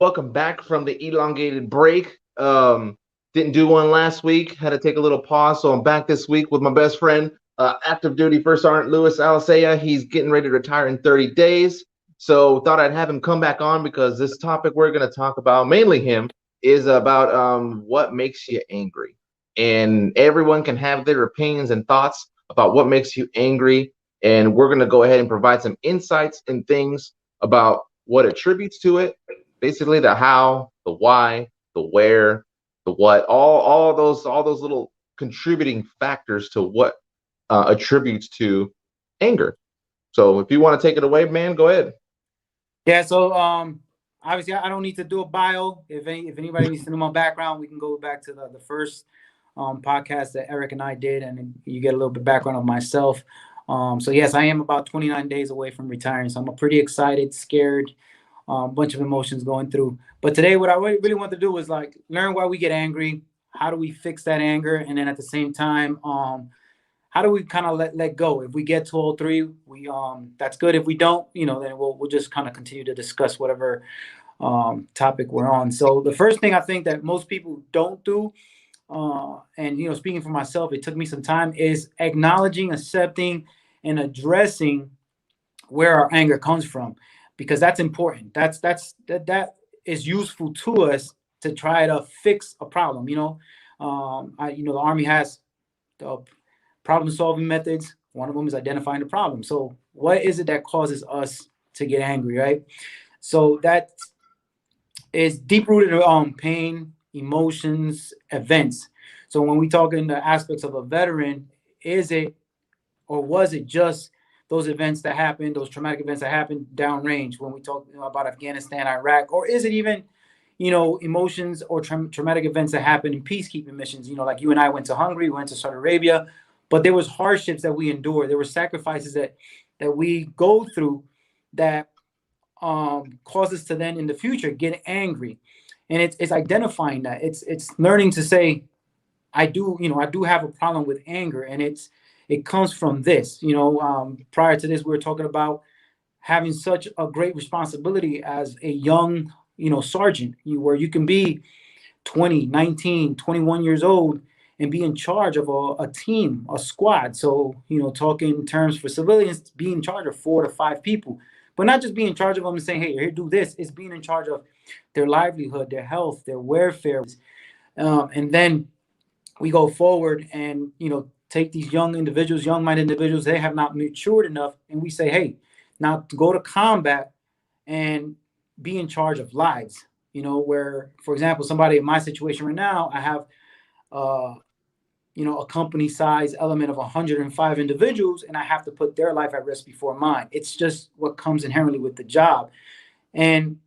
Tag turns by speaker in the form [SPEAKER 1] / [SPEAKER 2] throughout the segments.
[SPEAKER 1] Welcome back from the elongated break. Didn't do one last week. Had to take a little pause, so I'm back this week with my best friend, active duty First Sergeant Luis Alicea. He's getting ready to retire in 30 days. So thought I'd have him come back on because this topic we're going to talk about, mainly him, is about what makes you angry. And everyone can have their opinions and thoughts about what makes you angry. And we're going to go ahead and provide some insights and things about what attributes to it, basically the how, the why, the where, the what, all those little contributing factors to what attributes to anger. So if you want to take it away, man, go ahead.
[SPEAKER 2] Yeah, so obviously I don't need to do a bio. If anybody needs to know my background, we can go back to the first podcast that Erik and I did, and you get a little bit background of myself. So yes, I am about 29 days away from retiring, so I'm pretty excited, scared, bunch of emotions going through. But today, what I really want to do is like learn why we get angry, how do we fix that anger, and then at the same time, how do we kind of let go? If we get to all three, we that's good. If we don't, then we'll just kind of continue to discuss whatever topic we're on. So the first thing I think that most people don't do, and speaking for myself, it took me some time, is acknowledging, accepting, and addressing where our anger comes from, because that's important. That is useful to us to try to fix a problem. The Army has the problem solving methods. One of them is identifying the problem. So what is it that causes us to get angry, right? So that is deep rooted pain, emotions, events. So when we talk in the aspects of a veteran, is it or was it just those events that happened, those traumatic events that happened downrange when we talk about Afghanistan, Iraq, or is it even, emotions or traumatic events that happen in peacekeeping missions? Like you and I went to Hungary, we went to Saudi Arabia, but there was hardships that we endured. There were sacrifices that we go through that cause us to then in the future get angry. And it's identifying that. It's learning to say, I do have a problem with anger, and it comes from this. Prior to this, we were talking about having such a great responsibility as a young, sergeant, where you can be 20, 19, 21 years old and be in charge of a team, a squad. So, talking terms for civilians, be in charge of 4 to 5 people, but not just be in charge of them and saying, hey, here, do this. It's being in charge of their livelihood, their health, their welfare. And then we go forward and, take these young individuals, young-minded individuals, they have not matured enough. And we say, hey, now go to combat and be in charge of lives, where, for example, somebody in my situation right now, I have, a company size element of 105 individuals, and I have to put their life at risk before mine. It's just what comes inherently with the job. And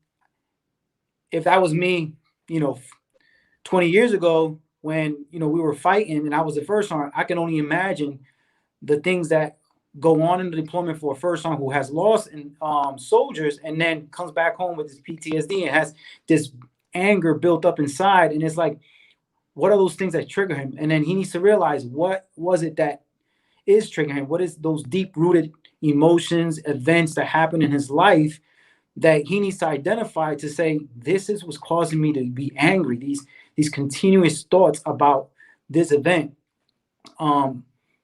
[SPEAKER 2] if that was me, 20 years ago, when we were fighting and I was the first sergeant, I can only imagine the things that go on in the deployment for a first sergeant who has lost in, soldiers, and then comes back home with this PTSD and has this anger built up inside. And it's like, what are those things that trigger him? And then he needs to realize, what was it that is triggering him? What is those deep rooted emotions, events that happen in his life that he needs to identify to say, this is what's causing me to be angry. These continuous thoughts about this event.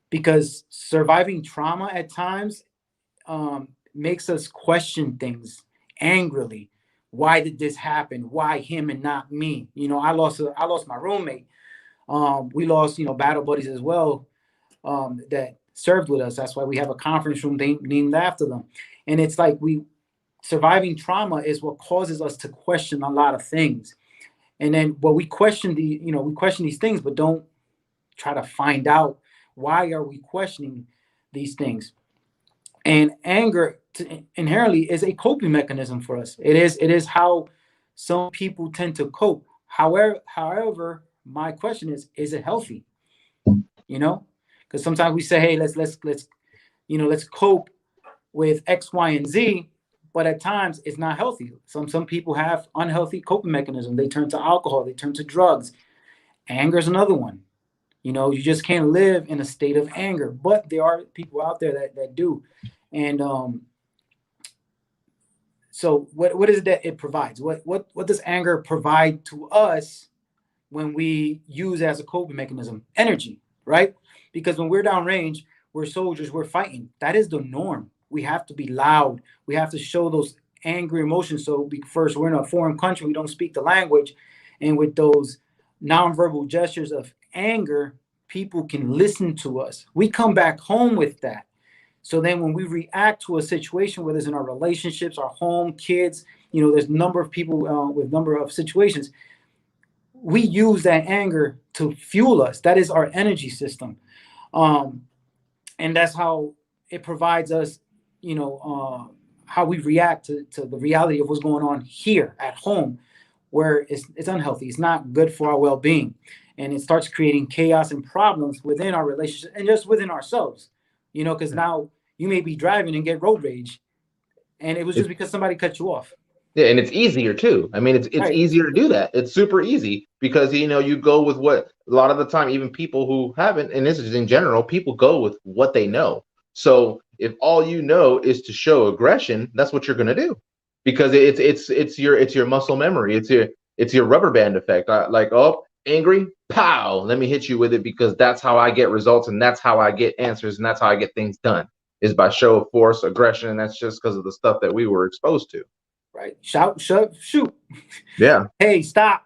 [SPEAKER 2] Because surviving trauma at times makes us question things angrily. Why did this happen? Why him and not me? I lost my roommate. We lost, battle buddies as well, that served with us. That's why we have a conference room named after them. And it's like surviving trauma is what causes us to question a lot of things. And then, we question we question these things, but don't try to find out why are we questioning these things. And anger inherently is a coping mechanism for us. It is how some people tend to cope. However, my question is it healthy? Because sometimes we say, hey, let's cope with X, Y, and Z, but at times it's not healthy. Some people have unhealthy coping mechanisms. They turn to alcohol, they turn to drugs. Anger is another one. You just can't live in a state of anger, but there are people out there that do. And So what is it that it provides? What does anger provide to us when we use it as a coping mechanism? Energy, right? Because when we're downrange, we're soldiers, we're fighting. That is the norm. We have to be loud. We have to show those angry emotions. So first, we're in a foreign country. We don't speak the language. And with those nonverbal gestures of anger, people can listen to us. We come back home with that. So then when we react to a situation, whether it's in our relationships, our home, kids, there's a number of people with number of situations, we use that anger to fuel us. That is our energy system. And that's how it provides us, how we react to the reality of what's going on here at home, where it's unhealthy. It's not good for our well-being. And it starts creating chaos and problems within our relationship and just within ourselves, because now you may be driving and get road rage. And it was just because somebody cut you off.
[SPEAKER 1] Yeah, and it's easier too. I mean, it's
[SPEAKER 2] Right.
[SPEAKER 1] easier to do that. It's super easy because you go with what a lot of the time, even people who haven't, and this is in general, people go with what they know. So if all you know is to show aggression, that's what you're gonna do because it's your muscle memory. It's your rubber band effect. Like, oh, angry, pow, let me hit you with it because that's how I get results and that's how I get answers and that's how I get things done is by show of force, aggression, and that's just because of the stuff that we were exposed to.
[SPEAKER 2] Right. Shout, shove, shoot.
[SPEAKER 1] Yeah.
[SPEAKER 2] Hey, stop.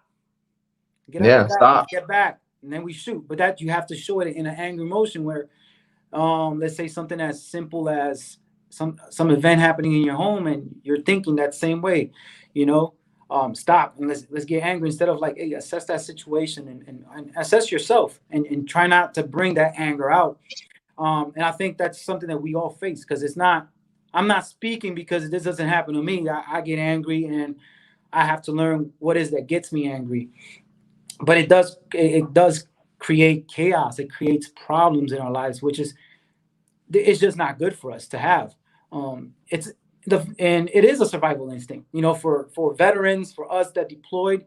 [SPEAKER 2] Get out
[SPEAKER 1] Yeah,
[SPEAKER 2] of that.
[SPEAKER 1] stop.
[SPEAKER 2] Let's get back. And then we shoot. But that you have to show it in an angry motion where, let's say something as simple as some event happening in your home and you're thinking that same way, stop and let's get angry instead of like, hey, assess that situation and assess yourself and try not to bring that anger out. And I think that's something that we all face because I'm not speaking because this doesn't happen to me. I get angry and I have to learn what is that gets me angry. But it does create chaos. It creates problems in our lives, which is it's just not good for us to have. It's and it is a survival instinct. For veterans, for us that deployed,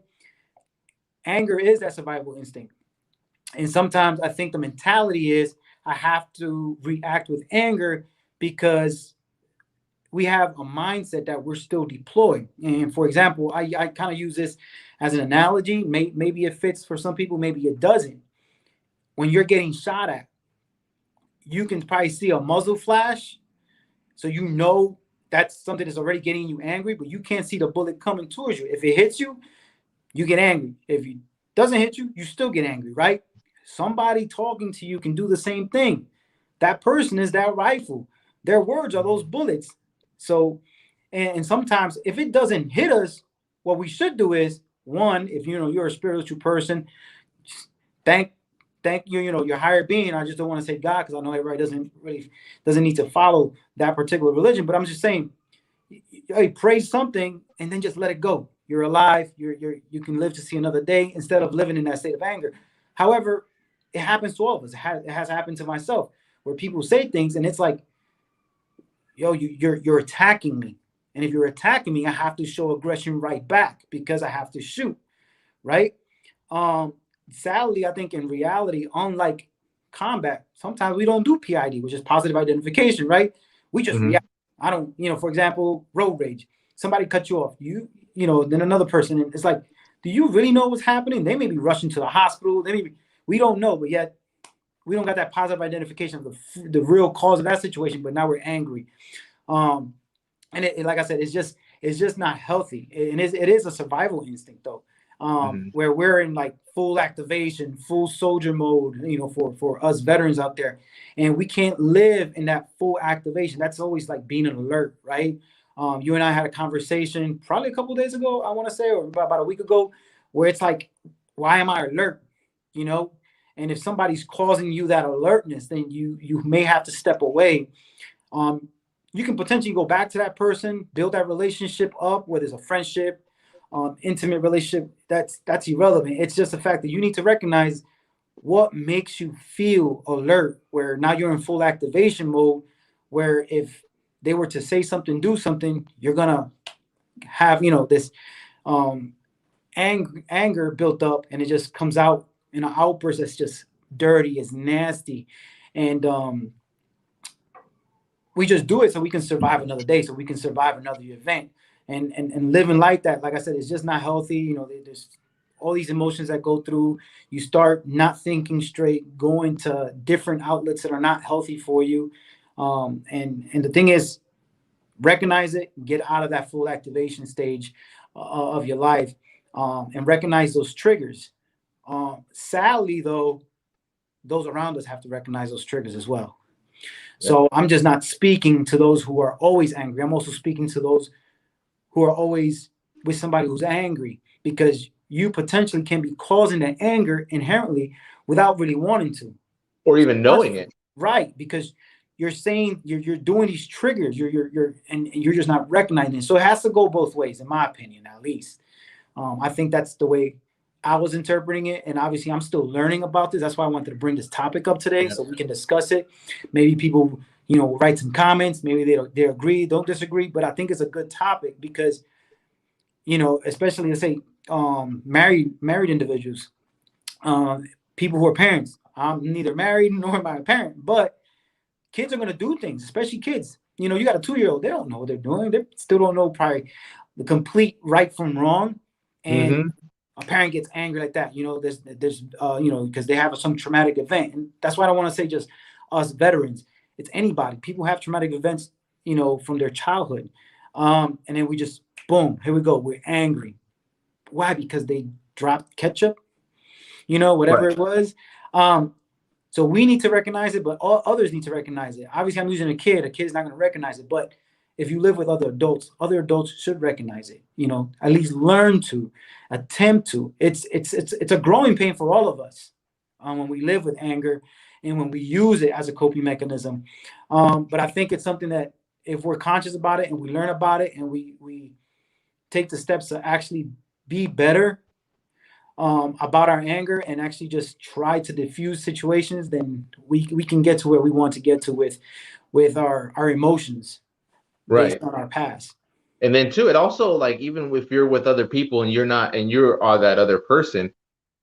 [SPEAKER 2] anger is that survival instinct. And sometimes I think the mentality is I have to react with anger because we have a mindset that we're still deployed. And for example, I kind of use this as an analogy. Maybe it fits for some people, maybe it doesn't. When you're getting shot at, you can probably see a muzzle flash. So that's something that's already getting you angry, but you can't see the bullet coming towards you. If it hits you, you get angry. If it doesn't hit you, you still get angry, right? Somebody talking to you can do the same thing. That person is that rifle. Their words are those bullets. So, and sometimes if it doesn't hit us, what we should do is one, if you're a spiritual person, thank your higher being. I just don't want to say God because I know everybody doesn't need to follow that particular religion. But I'm just saying, hey, pray something and then just let it go. You're alive. You can live to see another day instead of living in that state of anger. However, it happens to all of us. It has happened to myself where people say things and it's like, yo, you're attacking me. And if you're attacking me, I have to show aggression right back because I have to shoot, right? Sadly, I think in reality, unlike combat, sometimes we don't do PID, which is positive identification, right? We just
[SPEAKER 1] Mm-hmm.
[SPEAKER 2] react. I don't, for example, road rage. Somebody cut you off. Then another person. And it's like, do you really know what's happening? They may be rushing to the hospital. We don't know, but yet we don't got that positive identification of the real cause of that situation. But now we're angry. And like I said, it's just not healthy. And it is a survival instinct though. Where we're in like full activation, full soldier mode, for us veterans out there. And we can't live in that full activation. That's always like being an alert, right? You and I had a conversation probably a couple of days ago, I want to say, or about a week ago, where it's like, why am I alert? And if somebody's causing you that alertness, then you may have to step away. You can potentially go back to that person, build that relationship up, whether it's a friendship, intimate relationship. That's irrelevant. It's just the fact that you need to recognize what makes you feel alert, where now you're in full activation mode, where if they were to say something, do something, you're gonna have this anger built up, and it just comes out in an outburst that's just dirty, it's nasty, and we just do it so we can survive another day, so we can survive another event. and living like that, like I said, it's just not healthy. You know, there's all these emotions that go through. You start not thinking straight, going to different outlets that are not healthy for you. And the thing is, recognize it, get out of that full activation stage of your life, and recognize those triggers. Sadly, though, those around us have to recognize those triggers as well. So I'm just not speaking to those who are always angry. I'm also speaking to those who are always with somebody who's angry, because you potentially can be causing that anger inherently without really wanting to,
[SPEAKER 1] or even knowing it.
[SPEAKER 2] Right, because you're saying you're doing these triggers, and you're just not recognizing it. So it has to go both ways, in my opinion, at least. I think that's the way I was interpreting it, and obviously I'm still learning about this. That's why I wanted to bring this topic up today, so we can discuss it. Maybe people, write some comments. Maybe they agree, don't disagree, but I think it's a good topic because, especially let's say married individuals, people who are parents. I'm neither married nor am I a parent, but kids are going to do things, especially kids. You got a 2-year-old. They don't know what they're doing. They still don't know probably the complete right from wrong. And a parent gets angry like that. There's because they have some traumatic event. And that's why I don't want to say just us veterans. It's anybody. People have traumatic events, from their childhood. And then we just, boom, here we go. We're angry. Why? Because they dropped ketchup, whatever it was. So we need to recognize it, but all others need to recognize it. Obviously, I'm using a kid. A kid's not going to recognize it. But if you live with other adults should recognize it. At least learn to, attempt to. It's a growing pain for all of us when we live with anger and when we use it as a coping mechanism. But I think it's something that if we're conscious about it and we learn about it and we take the steps to actually be better about our anger and actually just try to diffuse situations, then we can get to where we want to get to with our emotions based on our past.
[SPEAKER 1] And then too, it also, like, even if you're with other people and you are that other person,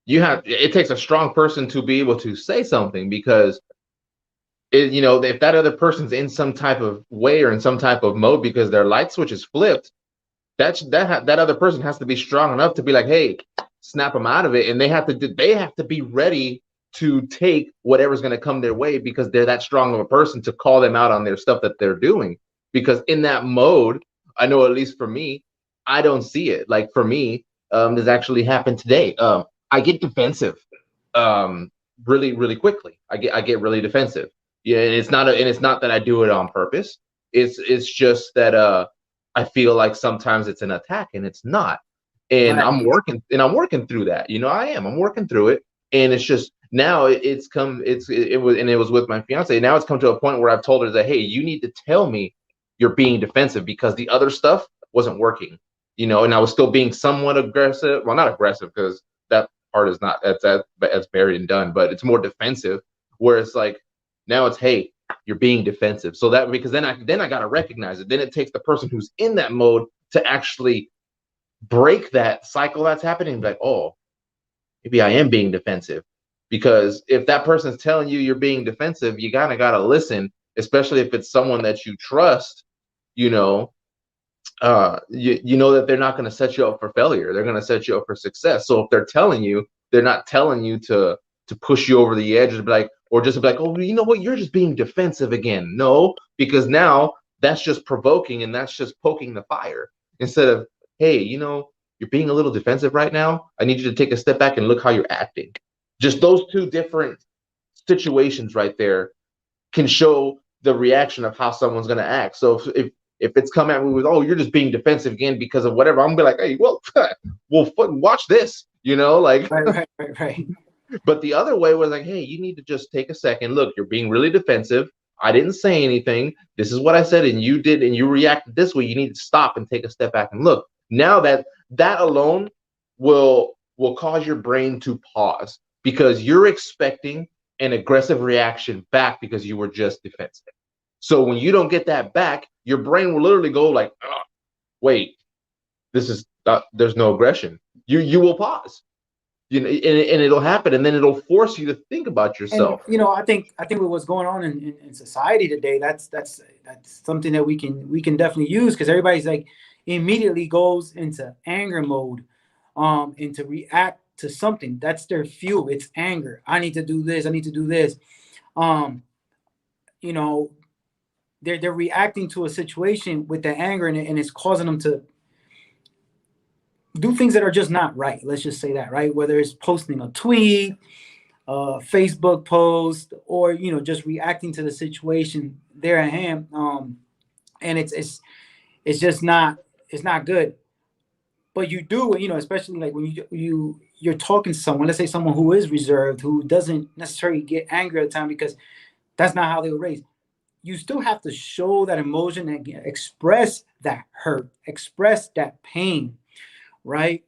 [SPEAKER 1] it takes a strong person to be able to say something, because if that other person's in some type of way or in some type of mode because their light switch is flipped, that other person has to be strong enough to be like, hey, snap them out of it. And they have to be ready to take whatever's going to come their way, because they're that strong of a person to call them out on their stuff that they're doing. Because in that mode, I know, at least for me, I don't see it. Like, for me, this actually happened today. I get defensive really, really quickly. I get really defensive. Yeah, and it's not that I do it on purpose. It's just that I feel like sometimes it's an attack and it's not. And I'm working through that. I'm working through it. And it's just now it was with my fiance. Now it's come to a point where I've told her that, hey, you need to tell me you're being defensive, because the other stuff wasn't working, and I was still being somewhat aggressive. Well, not aggressive, because that part is not, that's buried and done, but it's more defensive, where it's like, now it's, hey, you're being defensive. So that, because then I got to recognize it. Then it takes the person who's in that mode to actually break that cycle that's happening. Like, oh, maybe I am being defensive. Because if that person's telling you you're being defensive, you kind of got to listen, especially if it's someone that you trust. You know that they're not going to set you up for failure. They're going to set you up for success. So if they're telling you, they're not telling you to push you over the edge, or just be like, oh, you know what, you're just being defensive again. No, because now that's just provoking, and that's just poking the fire. Instead of, hey, you're being a little defensive right now. I need you to take a step back and look how you're acting. Just those two different situations right there can show the reaction of how someone's going to act. So if it's come at me with, oh, you're just being defensive again because of whatever, I'm gonna be like, hey, well, watch this,
[SPEAKER 2] Right.
[SPEAKER 1] But the other way was like, hey, you need to just take a second. Look, you're being really defensive. I didn't say anything. This is what I said, and you did, and you reacted this way. You need to stop and take a step back and look. Now that alone will cause your brain to pause, because you're expecting an aggressive reaction back because you were just defensive. So when you don't get that back, your brain will literally go like, oh, wait, this is there's no aggression. You will pause. And it'll happen, and then it'll force you to think about yourself.
[SPEAKER 2] And I think with what's going on in society today, that's something that we can definitely use, because everybody's like, immediately goes into anger mode, and to react to something. That's their fuel. It's anger. I need to do this. I need to do this. Um, you know, they're reacting to a situation with the anger, and it's causing them to do things that are just not right. Let's just say that, right? Whether it's posting a tweet, a Facebook post, or just reacting to the situation there at hand. And it's just not, it's not good. But you do, especially like when you're talking to someone, let's say someone who is reserved, who doesn't necessarily get angry at the time because that's not how they were raised. You still have to show that emotion and express that hurt, express that pain, right?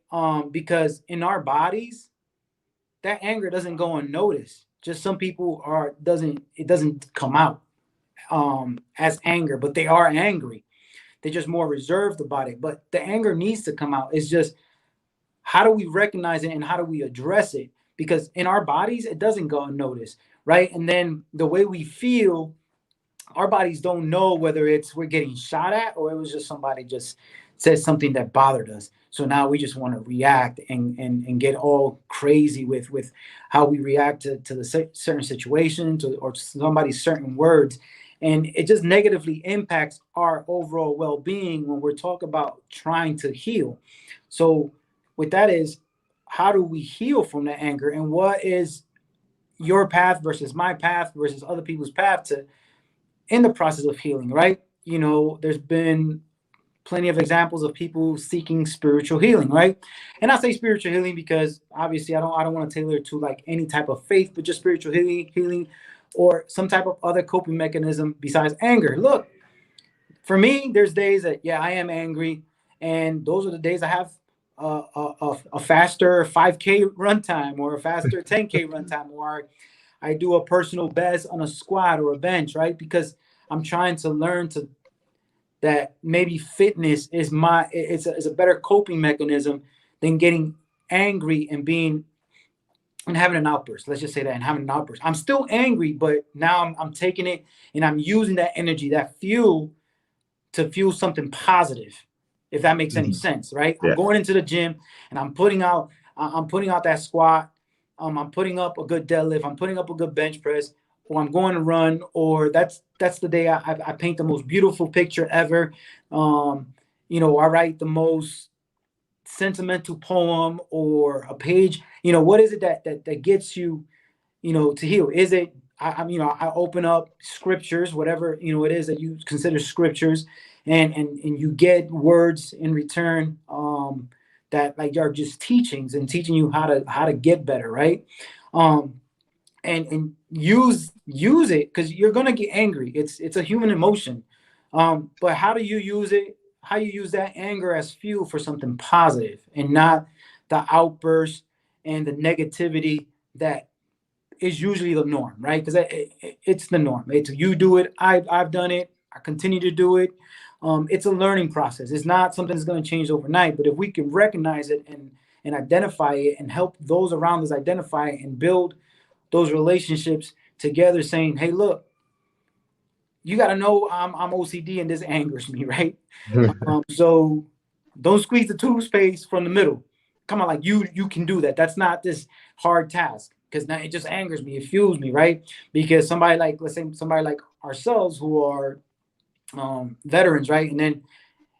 [SPEAKER 2] Because in our bodies, that anger doesn't go unnoticed. Just some people it doesn't come out as anger, but they are angry. They're just more reserved about it. But the anger needs to come out. It's just, how do we recognize it and how do we address it? Because in our bodies, it doesn't go unnoticed, right? And then the way we feel, our bodies don't know whether it's we're getting shot at or it was just somebody just said something that bothered us. So now we just want to react and get all crazy with how we react to the certain situations or somebody's certain words. And it just negatively impacts our overall well-being when we're talking about trying to heal. So with that is, how do we heal from the anger, and what is your path versus my path versus other people's path to in the process of healing, right? There's been plenty of examples of people seeking spiritual healing, right? And I say spiritual healing because obviously I don't want to tailor it to like any type of faith, but just spiritual healing or some type of other coping mechanism besides anger. Look, for me, there's days that, yeah, I am angry, and those are the days I have a faster 5K run time or a faster 10K run time, or I do a personal best on a squat or a bench, right? Because I'm trying to learn that maybe fitness is a better coping mechanism than getting angry and having an outburst. Let's just say that, and having an outburst. I'm still angry, but now I'm taking it and I'm using that energy, that fuel, to fuel something positive, if that makes any sense, right? Yeah. I'm going into the gym and I'm putting out that squat. I'm putting up a good deadlift. I'm putting up a good bench press, or I'm going to run, or that's the day I paint the most beautiful picture ever. I write the most sentimental poem or a page. What is it that gets you, to heal? Is it I open up scriptures, whatever it is that you consider scriptures, and you get words in return that like are just teachings and teaching you how to get better, right? And use it, because you're gonna get angry. It's a human emotion, but how do you use it? How you use that anger as fuel for something positive, and not the outburst and the negativity that is usually the norm, right? Because it's the norm. It's you do it. I've done it. I continue to do it. It's a learning process. It's not something that's going to change overnight. But if we can recognize it and identify it and help those around us identify it and build those relationships together, saying, "Hey, look, you got to know I'm OCD and this angers me, right? So don't squeeze the toothpaste from the middle. Come on, like you can do that. That's not this hard task, because now it just angers me. It fuels me, right? Because somebody like, let's say somebody like ourselves who are veterans, right? And then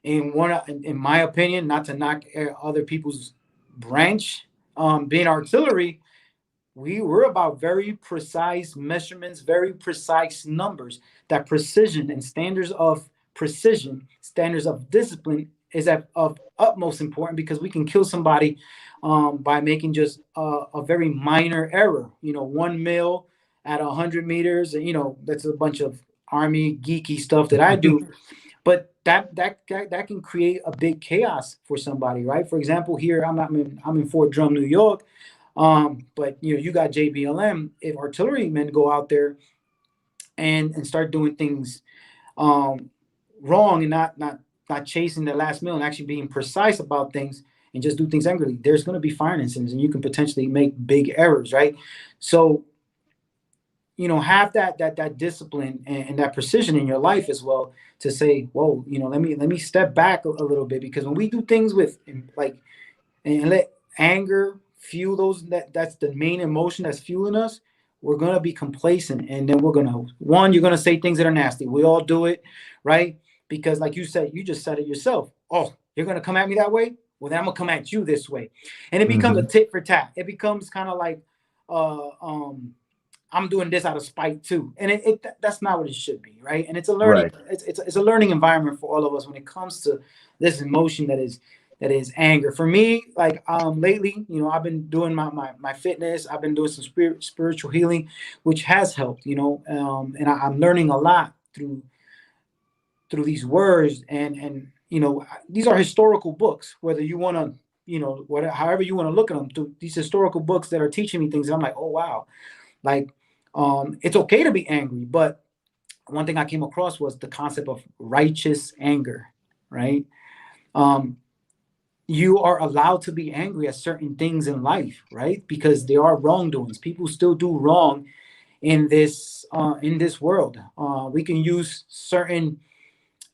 [SPEAKER 2] in my opinion, not to knock other people's branch, being artillery, we were about very precise measurements, very precise numbers. That precision and standards of precision, standards of discipline is of utmost important, because we can kill somebody by making just a very minor error. 1 mil at 100 meters. That's a bunch of Army geeky stuff that I do. But that can create a big chaos for somebody, right? For example, here I'm in Fort Drum, New York. But you got JBLM. If artillerymen go out there and start doing things wrong, and not chasing the last meal and actually being precise about things and just do things angrily, there's going to be firing incidents, and you can potentially make big errors, right? So have that discipline and that precision in your life as well to say, whoa, let me step back a little bit, because when we do things with like and let anger fuel that's the main emotion that's fueling us, we're gonna be complacent, and then you're gonna say things that are nasty. We all do it, right? Because like you said, you just said it yourself. Oh, you're gonna come at me that way? Well, then I'm gonna come at you this way. And it becomes a tit for tat. It becomes kind of like I'm doing this out of spite too, and that's not what it should be, right? And it's a learning,
[SPEAKER 1] Right.
[SPEAKER 2] it's a learning environment for all of us when it comes to this emotion that is anger. For me, like lately, I've been doing my fitness. I've been doing some spiritual healing, which has helped, and I'm learning a lot through these words, and these are historical books. Whether you want to, whatever, however you want to look at them, through these historical books that are teaching me things, and I'm like, oh wow, like it's okay to be angry. But one thing I came across was the concept of righteous anger, right? You are allowed to be angry at certain things in life, right? Because there are wrongdoings. People still do wrong in this world. We can use certain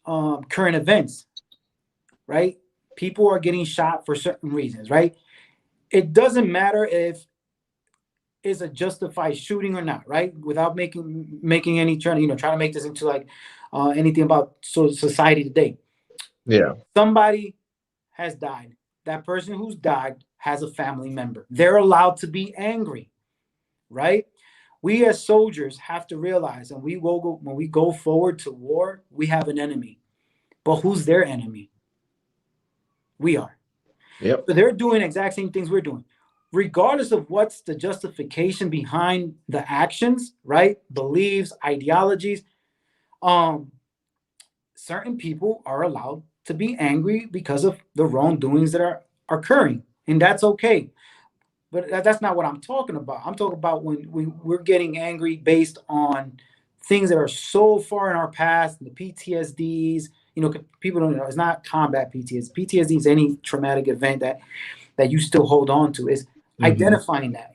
[SPEAKER 2] current events, right? People are getting shot for certain reasons, right? It doesn't matter if it's a justified shooting or not, right? Without making any trying to make this into like anything about society today.
[SPEAKER 1] Yeah.
[SPEAKER 2] Somebody has died. That person who's died has a family member. They're allowed to be angry, right? We as soldiers have to realize, and when we go forward to war, we have an enemy. But who's their enemy? We are.
[SPEAKER 1] Yep.
[SPEAKER 2] So they're doing the exact same things we're doing. Regardless of what's the justification behind the actions, right? Beliefs, ideologies, certain people are allowed to be angry because of the wrongdoings that are occurring, and that's okay. But that's not what I'm talking about. I'm talking about when we're getting angry based on things that are so far in our past, the PTSDs. People don't know it's not combat PTSD. PTSD is any traumatic event that you still hold on to. Is identifying that,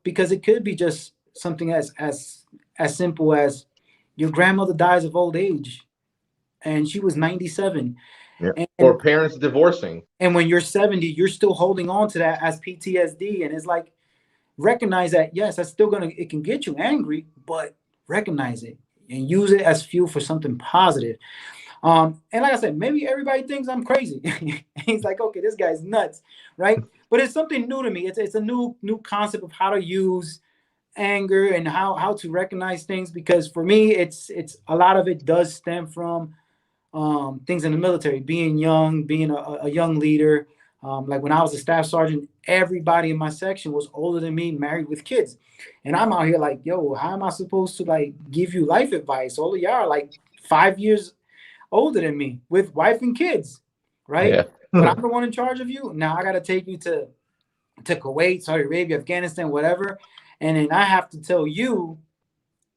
[SPEAKER 2] because it could be just something as simple as your grandmother dies of old age, and she was 97.
[SPEAKER 1] Yeah.
[SPEAKER 2] And
[SPEAKER 1] Or parents divorcing.
[SPEAKER 2] when you're 70, you're still holding on to that as PTSD. And it's like, recognize that, yes, it can get you angry, but recognize it and use it as fuel for something positive. And like I said, maybe everybody thinks I'm crazy. He's like, okay, this guy's nuts, right? But it's something new to me. It's a new concept of how to use anger and how to recognize things. Because for me, it's a lot of it does stem from things in the military, being young, being a young leader. Like when I was a staff sergeant, everybody in my section was older than me, married with kids. And I'm out here like, yo, how am I supposed to like give you life advice? All of y'all are like 5 years older than me with wife and kids, right?
[SPEAKER 1] Yeah.
[SPEAKER 2] But I'm the one in charge of you. Now I got to take you to Kuwait, Saudi Arabia, Afghanistan, whatever. And then I have to tell you,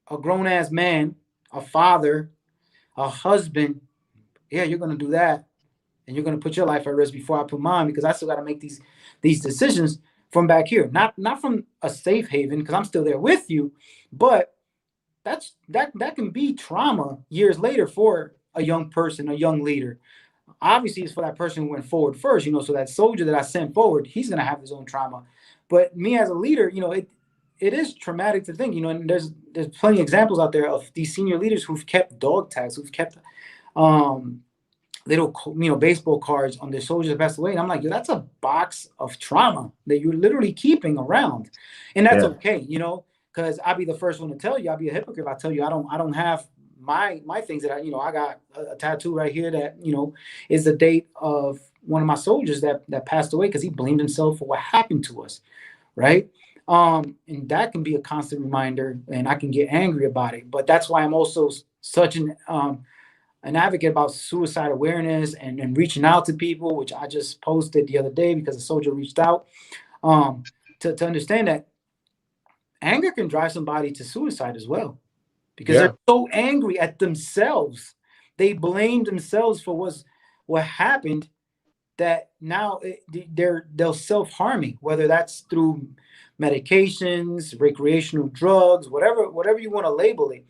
[SPEAKER 2] a grown ass man, a father, a husband, yeah, you're going to do that. And you're going to put your life at risk before I put mine, because I still got to make these decisions from back here, not from a safe haven, because I'm still there with you, but that can be trauma years later for a young person, a young leader. Obviously, it's for that person who went forward first, so that soldier that I sent forward, he's going to have his own trauma. But me as a leader, it is traumatic to think, and there's plenty of examples out there of these senior leaders who've kept dog tags, who've kept little baseball cards on their soldiers that passed away, and I'm like, yo, that's a box of trauma that you're literally keeping around, and that's okay, because I'll be the first one to tell you. I'll be a hypocrite if I tell you I don't have my things that I got a tattoo right here that is the date of one of my soldiers that passed away because he blamed himself for what happened to us, right? And that can be a constant reminder, and I can get angry about it. But that's why I'm also such an advocate about suicide awareness and reaching out to people, which I just posted the other day because a soldier reached out to understand that anger can drive somebody to suicide as well, because they're so angry at themselves. They blame themselves for what happened, that now they'll self-harming, whether that's through medications, recreational drugs, whatever you want to label it.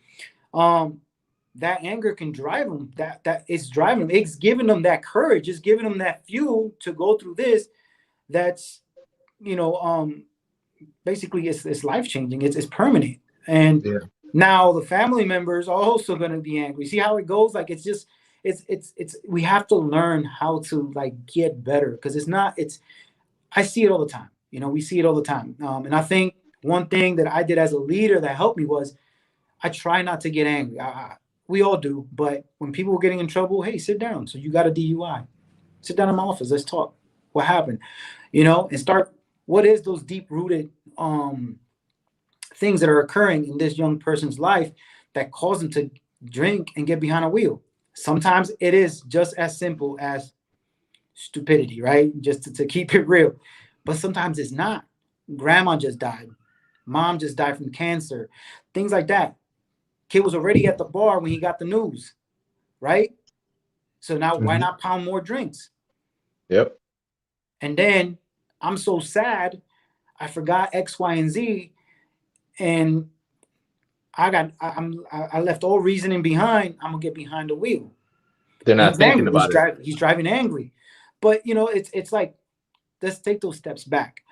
[SPEAKER 2] That anger can drive them. That it's driving them. It's giving them that courage. It's giving them that fuel to go through this. That's, basically it's life changing. It's permanent. And
[SPEAKER 1] Yeah.
[SPEAKER 2] now the family members are also going to be angry. See how it goes? Like it's we have to learn how to like get better, because I see it all the time. We see it all the time. And I think one thing that I did as a leader that helped me was I try not to get angry. We all do, but when people were getting in trouble, hey, sit down. So you got a DUI. Sit down in my office. Let's talk. What happened? And start. What is those deep rooted things that are occurring in this young person's life that cause them to drink and get behind a wheel? Sometimes it is just as simple as stupidity, right? Just to keep it real. But sometimes it's not. Grandma just died. Mom just died from cancer. Things like that. Kid was already at the bar when he got the news, right? So now why not pound more drinks?
[SPEAKER 1] Yep.
[SPEAKER 2] And then I'm so sad, I forgot X, Y, and Z, and I left all reasoning behind. I'm gonna get behind the wheel.
[SPEAKER 1] They're not
[SPEAKER 2] He's
[SPEAKER 1] thinking
[SPEAKER 2] angry.
[SPEAKER 1] about it.
[SPEAKER 2] He's driving angry, but it's like, let's take those steps back.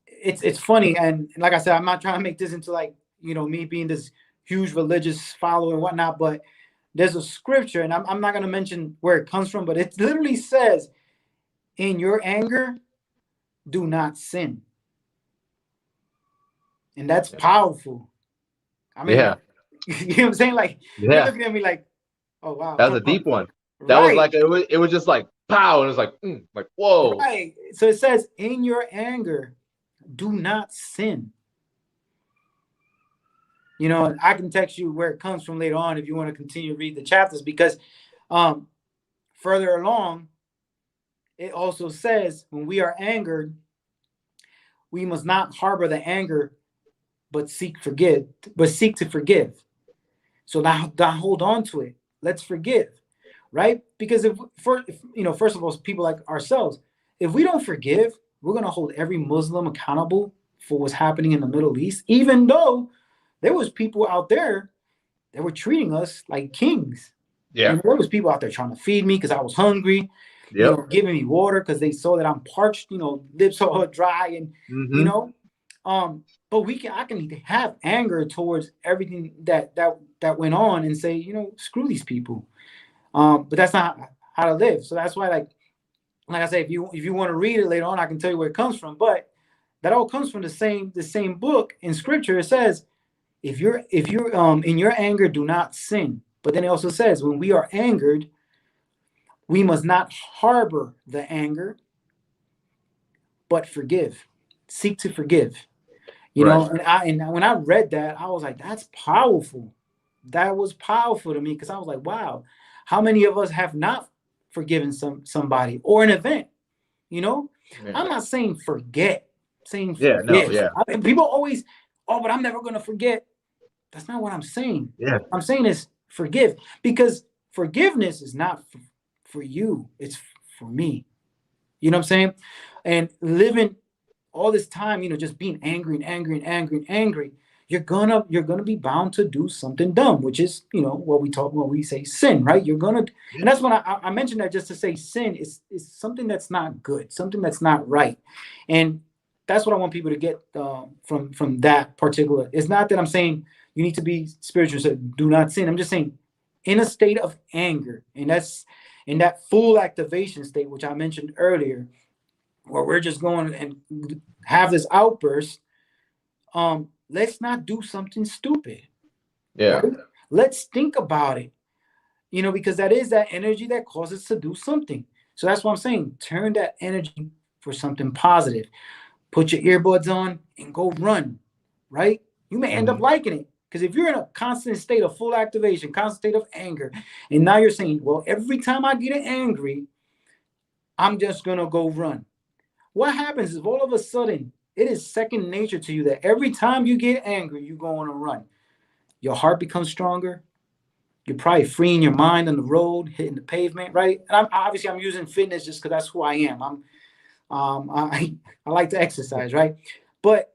[SPEAKER 2] It's funny, and like I said, I'm not trying to make this into like me being this huge religious follower and whatnot, but there's a scripture, and I'm not going to mention where it comes from, but it literally says, in your anger, do not sin. And that's powerful. I mean,
[SPEAKER 1] Yeah.
[SPEAKER 2] you know what I'm saying? Like, you're
[SPEAKER 1] Yeah.
[SPEAKER 2] looking at me like, oh, wow.
[SPEAKER 1] That was a deep one. That was
[SPEAKER 2] Right.
[SPEAKER 1] like, it was just like, pow. And it was like, whoa.
[SPEAKER 2] Right. So it says, in your anger, do not sin. I can text you where it comes from later on if you want to continue to read the chapters, because further along, it also says when we are angered, we must not harbor the anger, but seek to forgive. So now hold on to it. Let's forgive, right? Because first of all, people like ourselves, if we don't forgive, we're going to hold every Muslim accountable for what's happening in the Middle East, even though there was people out there that were treating us like kings.
[SPEAKER 1] Yeah.
[SPEAKER 2] There was people out there trying to feed me because I was hungry.
[SPEAKER 1] Yep.
[SPEAKER 2] Giving me water because they saw that I'm parched. Lips all dry, and but I can have anger towards everything that went on and say, screw these people. But that's not how to live. So that's why, like I say, if you want to read it later on, I can tell you where it comes from. But that all comes from the same book in Scripture. It says, if you're in your anger, do not sin. But then it also says, when we are angered, we must not harbor the anger, but forgive. Seek to forgive. And when I read that, I was like, that's powerful. That was powerful to me, because I was like, wow, how many of us have not forgiven somebody or an event? Yeah. I'm not saying forget. Saying forgive.
[SPEAKER 1] Yeah, no, yeah.
[SPEAKER 2] People always, but I'm never going to forget. That's not what I'm saying.
[SPEAKER 1] Yeah.
[SPEAKER 2] What I'm saying is forgive, because forgiveness is not for you. It's for me. You know what I'm saying? And living all this time, just being angry and angry and angry and angry, you're gonna be bound to do something dumb, which is, what we say sin, right? You're gonna, and that's when I mentioned that just to say sin is something that's not good, something that's not right. And that's what I want people to get from that particular. It's not that I'm saying you need to be spiritual, so do not sin. I'm just saying, in a state of anger, and that's in that full activation state, which I mentioned earlier, where we're just going and have this outburst, let's not do something stupid.
[SPEAKER 1] Yeah.
[SPEAKER 2] Right? Let's think about it, because that is that energy that causes us to do something. So that's what I'm saying. Turn that energy for something positive. Put your earbuds on and go run, right? You may end up liking it. Because if you're in a constant state of full activation, constant state of anger, and now you're saying, well, every time I get angry, I'm just going to go run. What happens is all of a sudden, it is second nature to you that every time you get angry, you go on a run. Your heart becomes stronger. You're probably freeing your mind on the road, hitting the pavement, right? And I'm using fitness just because that's who I am. I like to exercise, right? But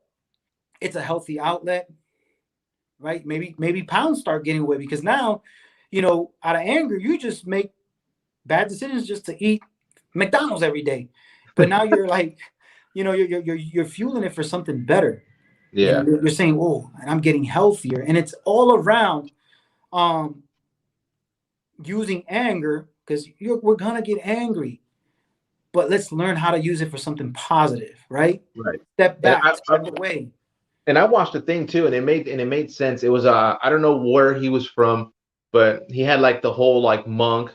[SPEAKER 2] it's a healthy outlet, right? Maybe pounds start getting away because now, out of anger, you just make bad decisions just to eat McDonald's every day. But now you're like, you're fueling it for something better.
[SPEAKER 1] Yeah.
[SPEAKER 2] You're saying, oh, and I'm getting healthier, and it's all around um using anger because we're gonna get angry, but let's learn how to use it for something positive, right?
[SPEAKER 1] Right.
[SPEAKER 2] Step
[SPEAKER 1] And
[SPEAKER 2] back, step away.
[SPEAKER 1] I watched the thing too, and it made sense. It was I don't know where he was from, but he had like the whole like monk,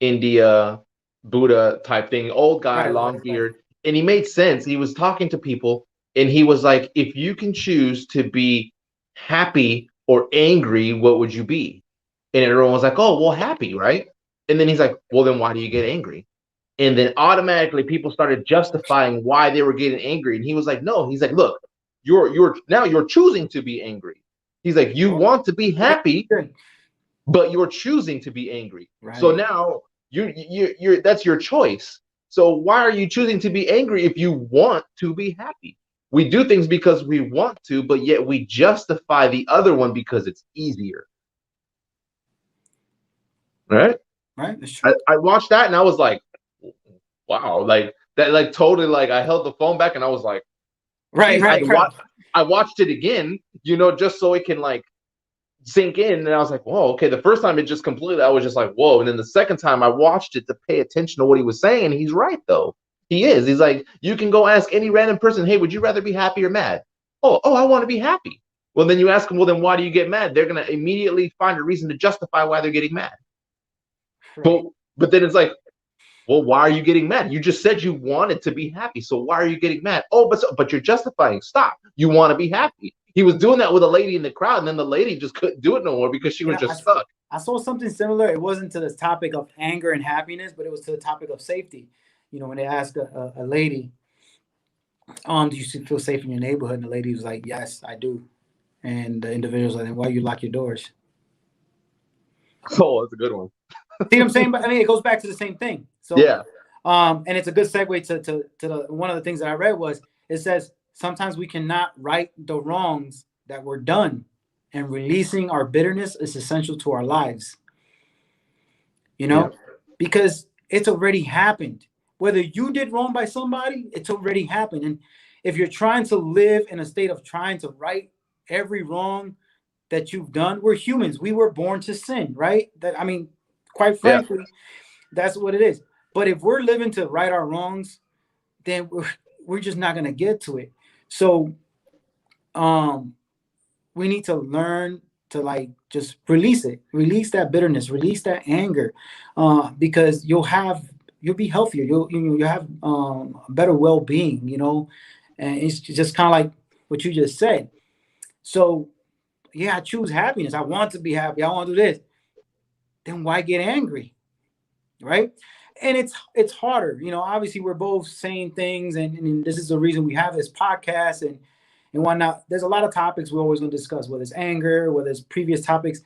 [SPEAKER 1] India, Buddha type thing, old guy, long
[SPEAKER 2] Right.
[SPEAKER 1] beard, and he made sense. He was talking to people, and he was like, if you can choose to be happy or angry, what would you be? And everyone was like, oh, well, happy, right? And then he's like, well, then why do you get angry? And then automatically people started justifying why they were getting angry. And he was like, no, he's like, look, you're choosing to be angry. He's like, you want to be happy, but you're choosing to be angry.
[SPEAKER 2] Right.
[SPEAKER 1] So now you're that's your choice. So why are you choosing to be angry if you want to be happy? We do things because we want to, but yet we justify the other one because it's easier. Right?
[SPEAKER 2] Right. That's true.
[SPEAKER 1] I watched that and I was like, wow, like that, like totally, like I held the phone back and I was like,
[SPEAKER 2] right.
[SPEAKER 1] I watched it again, just so it can like sink in. And I was like, whoa, okay. The first time it just completely, I was just like, whoa. And then the second time I watched it to pay attention to what he was saying. He's right though. He is. He's like, you can go ask any random person, hey, would you rather be happy or mad? Oh, I want to be happy. Well, then you ask them, well, then why do you get mad? They're gonna immediately find a reason to justify why they're getting mad. Right. But then it's like, well, why are you getting mad? You just said you wanted to be happy. So why are you getting mad? Oh, but you're justifying. Stop. You want to be happy. He was doing that with a lady in the crowd, and then the lady just couldn't do it no more because she was just stuck.
[SPEAKER 2] I saw something similar. It wasn't to this topic of anger and happiness, but it was to the topic of safety. When they asked a lady, do you feel safe in your neighborhood? And the lady was like, yes, I do. And the individual was like, why you lock your doors?
[SPEAKER 1] Oh, that's a good one.
[SPEAKER 2] See what I'm saying? But I mean, it goes back to the same thing. So
[SPEAKER 1] yeah.
[SPEAKER 2] And it's a good segue to one of the things that I read was it says sometimes we cannot right the wrongs that were done, and releasing our bitterness is essential to our lives. Because it's already happened. Whether you did wrong by somebody, it's already happened. And if you're trying to live in a state of trying to right every wrong that you've done, we're humans. We were born to sin, right? Quite frankly, that's what it is. But if we're living to right our wrongs, then we're just not going to get to it. So we need to learn to just release it, release that bitterness, release that anger, because you'll be healthier. You'll have better well-being, and it's just kind of like what you just said. So I choose happiness. I want to be happy. I want to do this. Then why get angry? Right. And it's harder, obviously we're both saying things and this is the reason we have this podcast and whatnot. There's a lot of topics we're always going to discuss, whether it's anger, whether it's previous topics.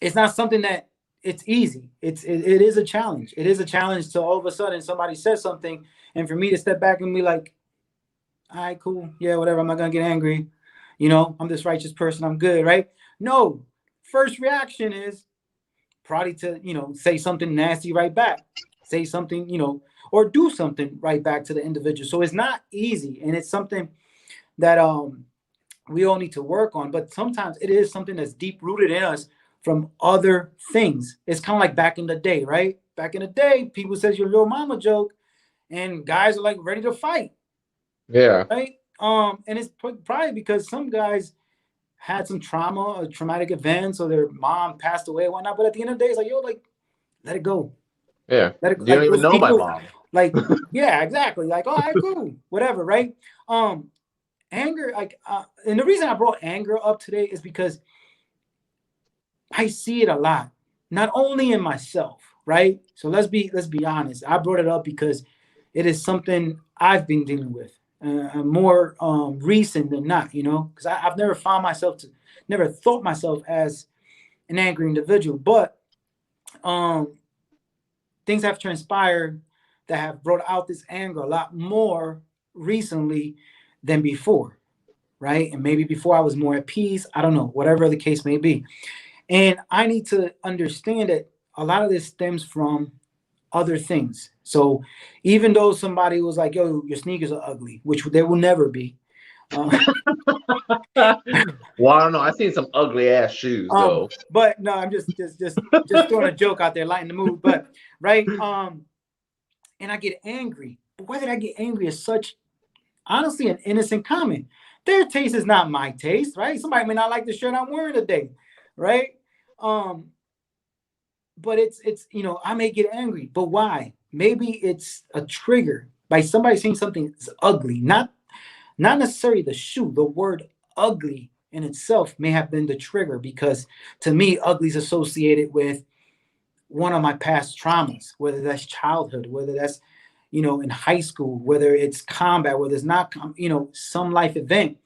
[SPEAKER 2] It's not something that it's easy. It is a challenge. It is a challenge to all of a sudden somebody says something and for me to step back and be like, all right, cool. Yeah, whatever. I'm not going to get angry. I'm this righteous person. I'm good. Right. No, first reaction is probably to, say something nasty right back, say something, or do something right back to the individual. So it's not easy. And it's something that we all need to work on. But sometimes it is something that's deep rooted in us from other things. It's kind of like back in the day, right? Back in the day, people says your little mama joke and guys are like ready to fight.
[SPEAKER 1] Yeah.
[SPEAKER 2] Right. And it's probably because some guys had some trauma or traumatic events or their mom passed away and whatnot. But at the end of the day, it's like, let it go.
[SPEAKER 1] Yeah.
[SPEAKER 2] Let it,
[SPEAKER 1] you don't even know my mom.
[SPEAKER 2] Yeah, exactly. Like, all right, cool. Whatever, right? Anger, and the reason I brought anger up today is because I see it a lot, not only in myself, right? So let's be honest. I brought it up because it is something I've been dealing with. More recent than not, because I've never thought myself as an angry individual. But things have transpired that have brought out this anger a lot more recently than before, right? And maybe before I was more at peace. I don't know, whatever the case may be. And I need to understand that a lot of this stems from other things. So even though somebody was like, yo, your sneakers are ugly, which they will never be.
[SPEAKER 1] Well, I don't know. I've seen some ugly ass shoes though.
[SPEAKER 2] But no, I'm just throwing a joke out there, lighten the mood. But right, and I get angry. But why did I get angry is such honestly an innocent comment. Their taste is not my taste, right? Somebody may not like the shirt I'm wearing today, right? But it's I may get angry, but why? Maybe it's a trigger by somebody saying something that's ugly, not necessarily the shoe. The word ugly in itself may have been the trigger, because to me, ugly is associated with one of my past traumas, whether that's childhood, whether that's in high school, whether it's combat, whether it's not, some life event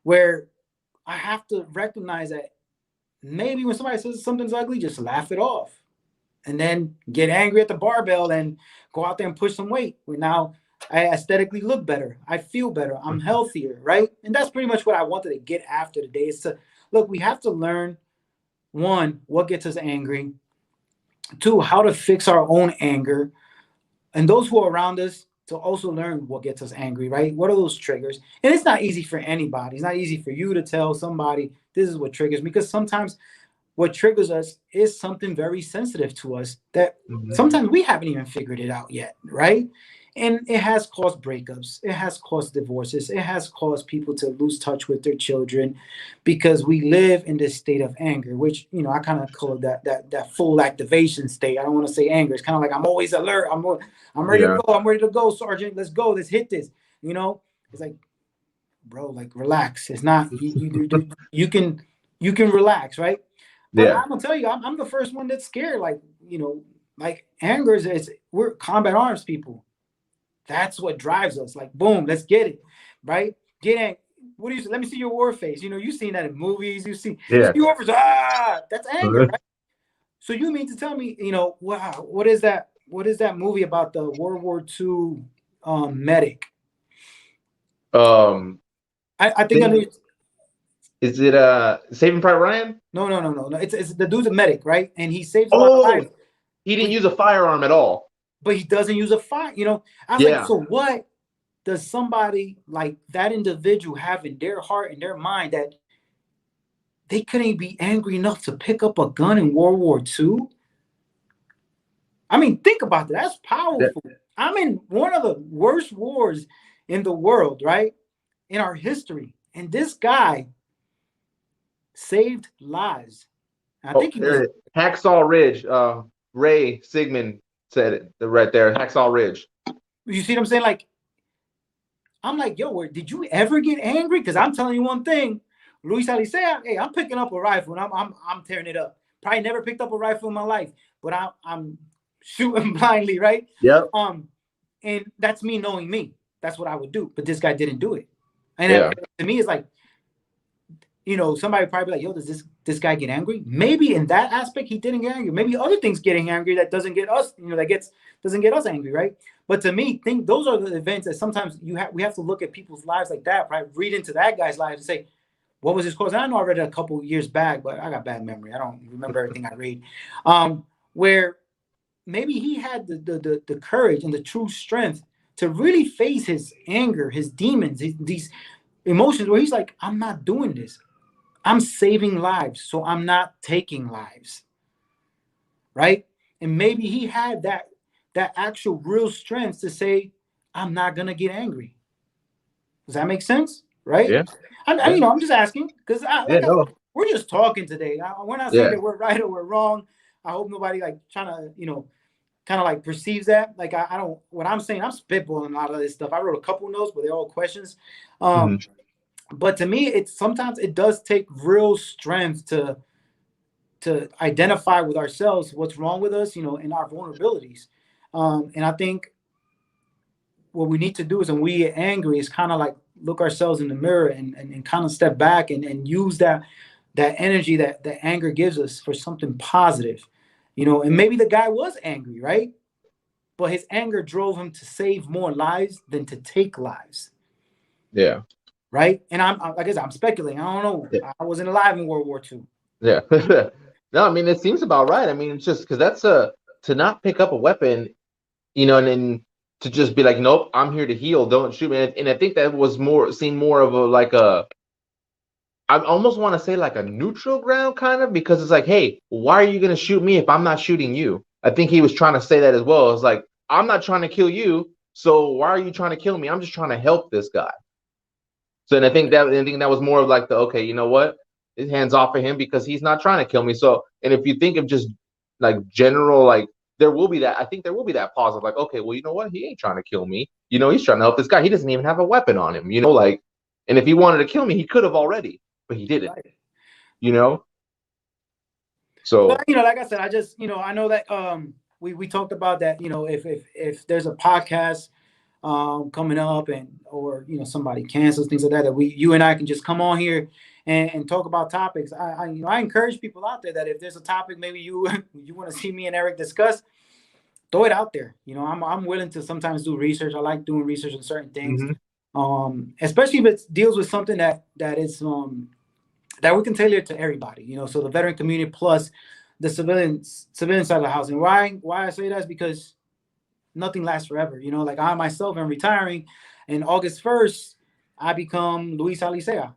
[SPEAKER 2] where I have to recognize that maybe when somebody says something's ugly, just laugh it off and then get angry at the barbell and go out there and push some weight. Where now I aesthetically look better. I feel better. I'm healthier, right? And that's pretty much what I wanted to get after today is to look, we have to learn, one, what gets us angry, two, how to fix our own anger, and those who are around us to also learn what gets us angry, right? What are those triggers? And it's not easy for anybody. It's not easy for you to tell somebody this is what triggers me, because sometimes what triggers us is something very sensitive to us that sometimes we haven't even figured it out yet, right? And it has caused breakups. It has caused divorces. It has caused people to lose touch with their children because we live in this state of anger, which, I kind of call it that full activation state. I don't want to say anger. It's kind of like I'm always alert. I'm ready to go. I'm ready to go, Sergeant. Let's go. Let's hit this. It's like, bro, like relax. It's not you can relax, right? But I'm gonna tell you, I'm the first one that's scared. Like like anger is we're combat arms people. That's what drives us. Like, boom, let's get it, right? Get in. What do you? Let me see your war face. You've seen that in movies. You see, war face. That's anger, right? So you mean to tell me, wow, what is that? What is that movie about the World War II medic? I think I know.
[SPEAKER 1] Is it Saving Private Ryan?
[SPEAKER 2] No. It's the dude's a medic, right? And he saves a lot of lives.
[SPEAKER 1] He didn't use a firearm at all.
[SPEAKER 2] But he doesn't use a fire. I was like, so what does somebody like that individual have in their heart and their mind that they couldn't be angry enough to pick up a gun in World War II? I mean, think about that. That's powerful. I'm in one of the worst wars in the world, right? In our history. And this guy saved lives. I think he was
[SPEAKER 1] Hacksaw Ridge. Ray Sigmund said it right there. Hacksaw Ridge.
[SPEAKER 2] You see what I'm saying? Like, I'm like, yo, did you ever get angry? Because I'm telling you one thing, Luis Alicea, hey, I'm picking up a rifle and I'm tearing it up. Probably never picked up a rifle in my life, but I'm shooting blindly, right?
[SPEAKER 1] Yep.
[SPEAKER 2] And that's me knowing me. That's what I would do. But this guy didn't do it. And to me, it's like, somebody probably be like, yo, does this guy get angry? Maybe in that aspect, he didn't get angry. Maybe other things getting angry that doesn't get us, doesn't get us angry, right? But to me, those are the events that sometimes we have to look at people's lives like that, right? Read into that guy's life and say, what was his cause? And I know I read it a couple years back, but I got bad memory. I don't remember everything I read. Where maybe he had the courage and the true strength to really face his anger, his demons, these emotions where he's like, I'm not doing this. I'm saving lives, so I'm not taking lives, right? And maybe he had that actual real strength to say, I'm not going to get angry. Does that make sense? Right?
[SPEAKER 1] Yeah.
[SPEAKER 2] I'm just asking because we're just talking today. We're not saying that we're right or we're wrong. I hope nobody like trying to, kind of like perceives that. Like I don't, what I'm saying, I'm spitballing a lot of this stuff. I wrote a couple notes, but they're all questions. But to me, sometimes it does take real strength to identify with ourselves what's wrong with us, in our vulnerabilities. And I think what we need to do is when we get angry is kind of like look ourselves in the mirror and kind of step back and use that that energy that anger gives us for something positive, and maybe the guy was angry, right? But his anger drove him to save more lives than to take lives.
[SPEAKER 1] Yeah.
[SPEAKER 2] Right. And I'm like I said, I'm speculating. I don't know.
[SPEAKER 1] Yeah.
[SPEAKER 2] I wasn't alive in World War II.
[SPEAKER 1] Yeah. No, I mean, it seems about right. I mean, it's just because that's to not pick up a weapon, and then to just be like, nope, I'm here to heal. Don't shoot me. And I think that was seen more of I almost want to say like a neutral ground kind of, because it's like, hey, why are you going to shoot me if I'm not shooting you? I think he was trying to say that as well. It's like, I'm not trying to kill you. So why are you trying to kill me? I'm just trying to help this guy. So, and I think that was more of like okay, you know what? His hands off of him because he's not trying to kill me. So, and if you think of just like general, like there will be that, I think there will be that pause of like, okay, well, you know what? He ain't trying to kill me. He's trying to help this guy. He doesn't even have a weapon on him, like, and if he wanted to kill me, he could have already, but he didn't,
[SPEAKER 2] Right.
[SPEAKER 1] So,
[SPEAKER 2] but, like I said, I just, I know that we talked about that, if there's a podcast coming up or somebody cancels things like that you and I can just come on here and talk about topics. I encourage people out there that if there's a topic maybe you want to see me and Eric discuss, throw it out there. I'm willing to sometimes do research. I like doing research on certain things, especially if it deals with something that is that we can tailor to everybody. So the veteran community plus the civilian side of the house. And why I say that is because nothing lasts forever. Like I myself am retiring, and August 1st, I become Luis Alicea.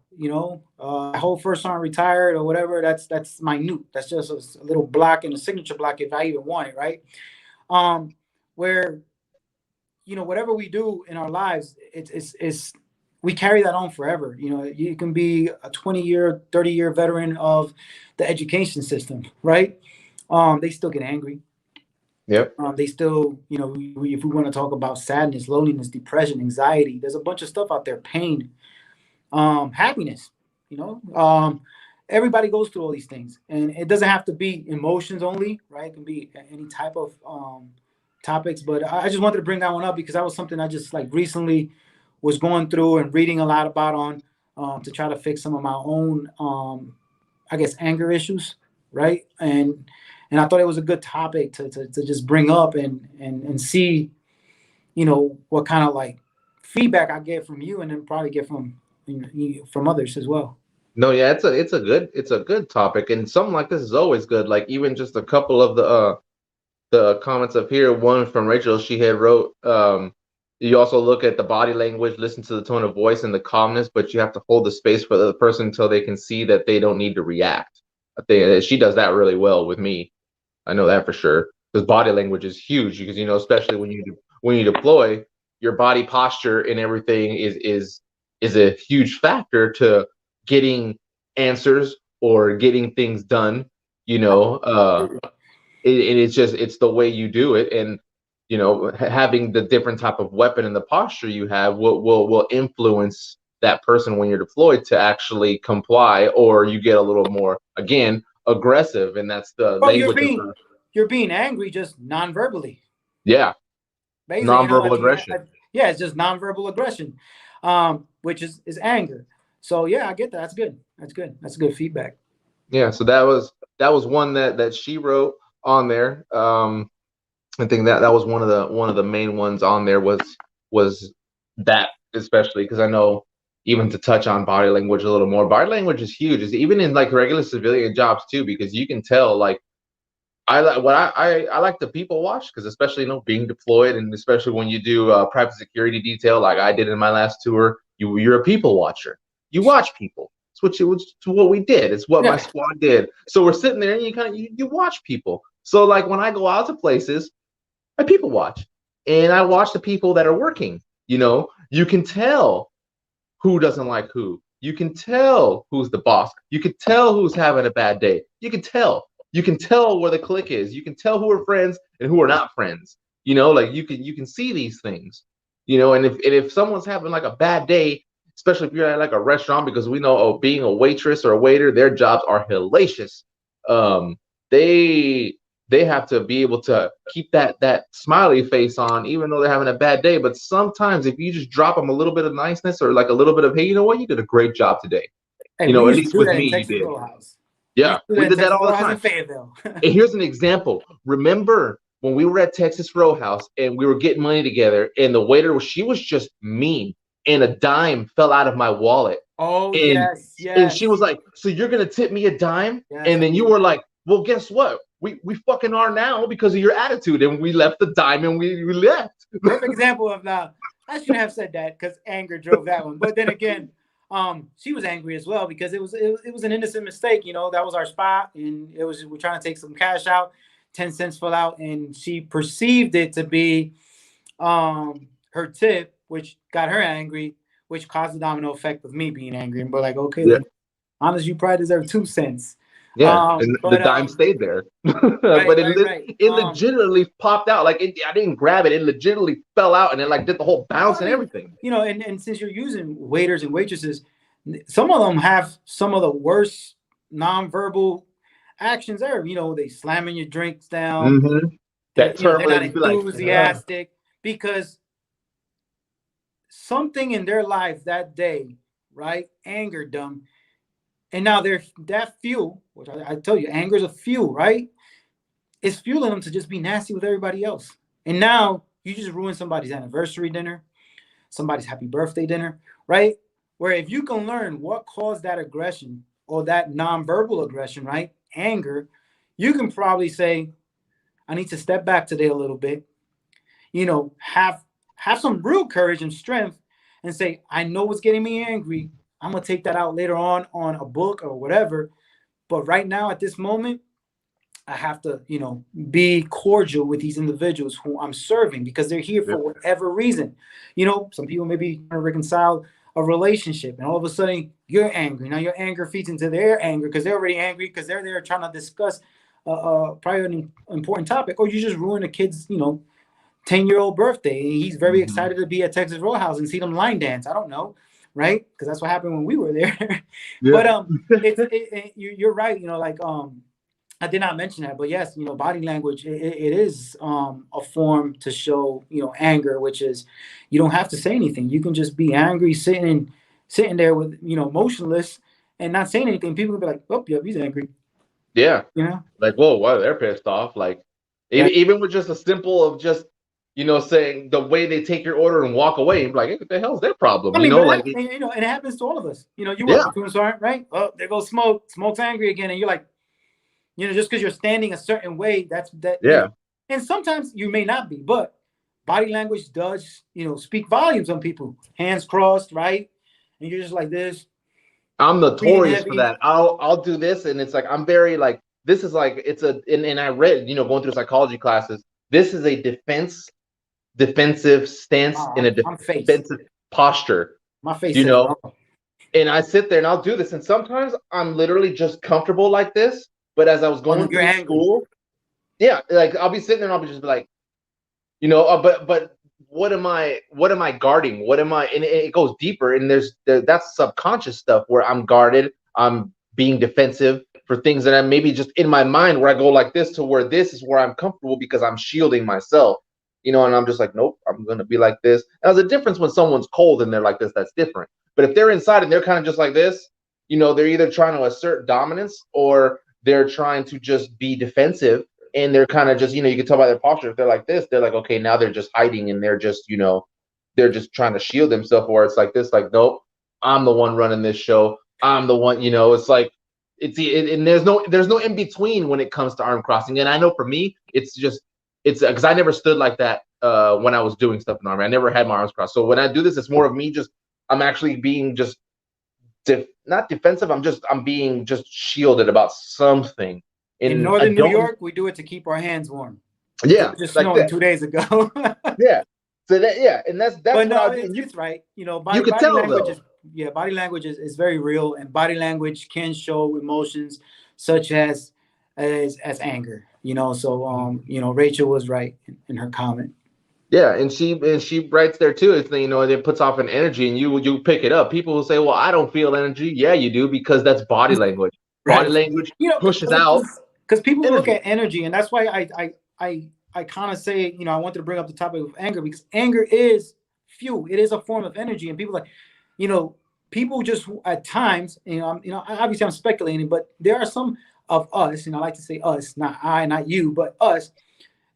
[SPEAKER 2] I hold first on retired or whatever. That's minute. That's just a little block in a signature block if I even want it, right? Where whatever we do in our lives, it's we carry that on forever. You can be a 20-year, 30-year veteran of the education system, right? They still get angry.
[SPEAKER 1] Yep.
[SPEAKER 2] They still, if we want to talk about sadness, loneliness, depression, anxiety, there's a bunch of stuff out there, pain, happiness, everybody goes through all these things, and it doesn't have to be emotions only, right? It can be any type of topics, but I just wanted to bring that one up because that was something I just like recently was going through and reading a lot about to try to fix some of my own, I guess, anger issues, right? And I thought it was a good topic to just bring up and see, what kind of like feedback I get from you, and then probably get from from others as well.
[SPEAKER 1] No, yeah, it's a good topic, and something like this is always good. Like even just a couple of the comments up here. One from Rachel, she had wrote, you also look at the body language, listen to the tone of voice and the calmness, but you have to hold the space for the person until they can see that they don't need to react. I think she does that really well with me. I know that for sure, because body language is huge. Because especially when you deploy, your body posture and everything is a huge factor to getting answers or getting things done. It's the way you do it, and having the different type of weapon and the posture you have will influence that person when you're deployed to actually comply, or you get a little more again aggressive, and that's the language.
[SPEAKER 2] You're being angry just non-verbally.
[SPEAKER 1] Yeah,
[SPEAKER 2] basically,
[SPEAKER 1] nonverbal aggression.
[SPEAKER 2] Yeah, it's just nonverbal aggression, which is anger. So yeah, I get that. That's good. That's good feedback.
[SPEAKER 1] Yeah, so that was one that she wrote on there. I think that was one of the main ones on there was that, especially because I know, even to touch on body language a little more, body language is huge. It's even in like regular civilian jobs too, because you can tell like I like to people watch, because especially being deployed, and especially when you do private security detail like I did in my last tour, you're a people watcher. You watch people. It's what we did. It's what my squad did. So we're sitting there and you watch people. So like when I go out to places, I people watch, and I watch the people that are working. You can tell who doesn't like who. You can tell who's the boss. You can tell who's having a bad day. You can tell where the clique is. You can tell who are friends and who are not friends. Like you can see these things. And if someone's having like a bad day, especially if you're at like a restaurant, because we know, being a waitress or a waiter, their jobs are hellacious. They have to be able to keep that smiley face on, even though they're having a bad day. But sometimes if you just drop them a little bit of niceness or like a little bit of, hey, you know what, you did a great job today.
[SPEAKER 2] Hey,
[SPEAKER 1] You
[SPEAKER 2] we
[SPEAKER 1] know, at
[SPEAKER 2] used to
[SPEAKER 1] least
[SPEAKER 2] do
[SPEAKER 1] with
[SPEAKER 2] that in
[SPEAKER 1] me, you
[SPEAKER 2] Texas
[SPEAKER 1] did.
[SPEAKER 2] Roadhouse. We
[SPEAKER 1] Yeah,
[SPEAKER 2] used to do
[SPEAKER 1] we
[SPEAKER 2] that in
[SPEAKER 1] did that
[SPEAKER 2] Texas
[SPEAKER 1] all the
[SPEAKER 2] Roadhouse in
[SPEAKER 1] time.
[SPEAKER 2] Fayetteville.
[SPEAKER 1] And here's an example. Remember when we were at Texas Row House and we were getting money together, and the waiter she was just mean, and a dime fell out of my wallet,
[SPEAKER 2] Oh,
[SPEAKER 1] and
[SPEAKER 2] yes,
[SPEAKER 1] she
[SPEAKER 2] yes.
[SPEAKER 1] was like, "So you're gonna tip me a dime?"
[SPEAKER 2] Yes,
[SPEAKER 1] And
[SPEAKER 2] I
[SPEAKER 1] then you
[SPEAKER 2] do.
[SPEAKER 1] were like, "Well, guess what? We fucking are now because of your attitude." And we left the dime and we left.
[SPEAKER 2] Perfect example of now. I shouldn't have said that because anger drove that one. But then again, she was angry as well because it was an innocent mistake. You know, that was our spot, and we're trying to take some cash out. 10 cents fell out, and she perceived it to be her tip, which got her angry, which caused the domino effect of me being angry. And we're like, okay,
[SPEAKER 1] Yeah,
[SPEAKER 2] then, honest, you probably deserve 2 cents.
[SPEAKER 1] yeah, and the
[SPEAKER 2] But
[SPEAKER 1] dime stayed there,
[SPEAKER 2] right,
[SPEAKER 1] but
[SPEAKER 2] right.
[SPEAKER 1] it legitimately popped out. Like I didn't grab it; it legitimately fell out, and it like did the whole
[SPEAKER 2] Well,
[SPEAKER 1] bounce
[SPEAKER 2] I
[SPEAKER 1] and
[SPEAKER 2] mean,
[SPEAKER 1] everything.
[SPEAKER 2] and since you're using waiters and waitresses, some of them have some of the worst nonverbal actions ever. You know, they slamming your drinks down.
[SPEAKER 1] Mm-hmm.
[SPEAKER 2] They're
[SPEAKER 1] That
[SPEAKER 2] you know they're
[SPEAKER 1] terrible.
[SPEAKER 2] not
[SPEAKER 1] They'd be like,
[SPEAKER 2] enthusiastic because something in their life that day, right, angered them, and now they're that fuel, which I tell you, anger is a fuel, right? It's fueling them to just be nasty with everybody else, and now you just ruin somebody's anniversary dinner, somebody's happy birthday dinner, right? Where if you can learn what caused that aggression or that nonverbal aggression, right? Anger, you can probably say, I need to step back today a little bit, have some real courage and strength and say, I know what's getting me angry. I'm gonna take that out later on a book or whatever. But right now, at this moment, I have to, be cordial with these individuals who I'm serving because they're here for
[SPEAKER 1] yep,
[SPEAKER 2] whatever reason. Some people maybe trying to reconcile a relationship, and all of a sudden you're angry. Now your anger feeds into their anger because they're already angry because they're there trying to discuss probably an important topic, or you just ruin a kid's, 10-year-old birthday. He's very
[SPEAKER 1] mm-hmm.
[SPEAKER 2] excited to be at Texas Roadhouse and see them line dance. I don't know, right? Because that's what happened when we were there.
[SPEAKER 1] Yeah,
[SPEAKER 2] But you're right. I did not mention that, but yes, body language it is a form to show anger, which is you don't have to say anything. You can just be angry, sitting there with motionless and not saying anything. People will be like, "Oh, yeah, he's angry."
[SPEAKER 1] yeah.
[SPEAKER 2] You know?
[SPEAKER 1] Like, whoa, wow, they're pissed off. Like,
[SPEAKER 2] Yeah.
[SPEAKER 1] even with just a simple of just, saying the way they take your order and walk away, and be like, hey, what the hell's their problem?
[SPEAKER 2] I mean, but
[SPEAKER 1] Like,
[SPEAKER 2] and it happens to all of us. You work
[SPEAKER 1] yeah,
[SPEAKER 2] with students, aren't right? Oh, there goes Smoke. Smoke's angry again, and you're like, just because you're standing a certain way, that's that.
[SPEAKER 1] yeah.
[SPEAKER 2] And sometimes you may not be, but body language does, speak volumes on people. Hands crossed, right? And you're just like this,
[SPEAKER 1] I'm
[SPEAKER 2] breathing
[SPEAKER 1] notorious for
[SPEAKER 2] heavy.
[SPEAKER 1] that. I'll do this, and it's like I'm very like this is like it's a and I read going through psychology classes. This is a defensive stance in a
[SPEAKER 2] I'm face.
[SPEAKER 1] defensive posture.
[SPEAKER 2] My face
[SPEAKER 1] You
[SPEAKER 2] says it
[SPEAKER 1] know,
[SPEAKER 2] all.
[SPEAKER 1] and I sit there and I'll do this, and sometimes I'm literally just comfortable like this. But as I was
[SPEAKER 2] Oh no,
[SPEAKER 1] going
[SPEAKER 2] you're
[SPEAKER 1] through
[SPEAKER 2] angry.
[SPEAKER 1] school, yeah, like I'll be sitting there and I'll be just be like, but what am I guarding? What am I? And it goes deeper, and that's subconscious stuff where I'm guarded. I'm being defensive for things that I'm maybe just in my mind where I go like this to where this is where I'm comfortable because I'm shielding myself. And I'm just like, nope, I'm gonna be like this. Now, there's a difference when someone's cold and they're like this. That's different. But if they're inside and they're kind of just like this, they're either trying to assert dominance or they're trying to just be defensive, and they're kind of just, you can tell by their posture. If they're like this, they're like, okay, now they're just hiding and they're just, they're just trying to shield themselves. Or it's like this, like, nope, I'm the one running this show. I'm the one, it's like, and there's no in between when it comes to arm crossing. And I know for me, it's because I never stood like that when I was doing stuff in the army. I never had my arms crossed. So when I do this, it's more of me I'm actually being just not defensive. I'm being just shielded about something.
[SPEAKER 2] In
[SPEAKER 1] And I
[SPEAKER 2] northern New
[SPEAKER 1] don't,
[SPEAKER 2] York, we do it to keep our hands warm because it
[SPEAKER 1] yeah,
[SPEAKER 2] was just
[SPEAKER 1] like
[SPEAKER 2] snowing
[SPEAKER 1] that.
[SPEAKER 2] 2 days ago.
[SPEAKER 1] Yeah. So yeah, and that's
[SPEAKER 2] But
[SPEAKER 1] what
[SPEAKER 2] no,
[SPEAKER 1] I'll do.
[SPEAKER 2] it's
[SPEAKER 1] And
[SPEAKER 2] it's right.
[SPEAKER 1] you could
[SPEAKER 2] Body
[SPEAKER 1] tell
[SPEAKER 2] language
[SPEAKER 1] though.
[SPEAKER 2] is body language is very real, and body language can show emotions such as anger. So Rachel was right in her comment.
[SPEAKER 1] Yeah, and she writes there too. It's it puts off an energy, and you pick it up. People will say, "Well, I don't feel energy." Yeah, you do because that's body language. Body
[SPEAKER 2] Right.
[SPEAKER 1] language pushes out
[SPEAKER 2] Because people look
[SPEAKER 1] energy.
[SPEAKER 2] at energy, and that's why I kind of say, I wanted to bring up the topic of anger because anger is fuel. It is a form of energy, and people like, you know, people just at times, obviously I'm speculating, but there are some of us, I like to say us, not I, not you, but us,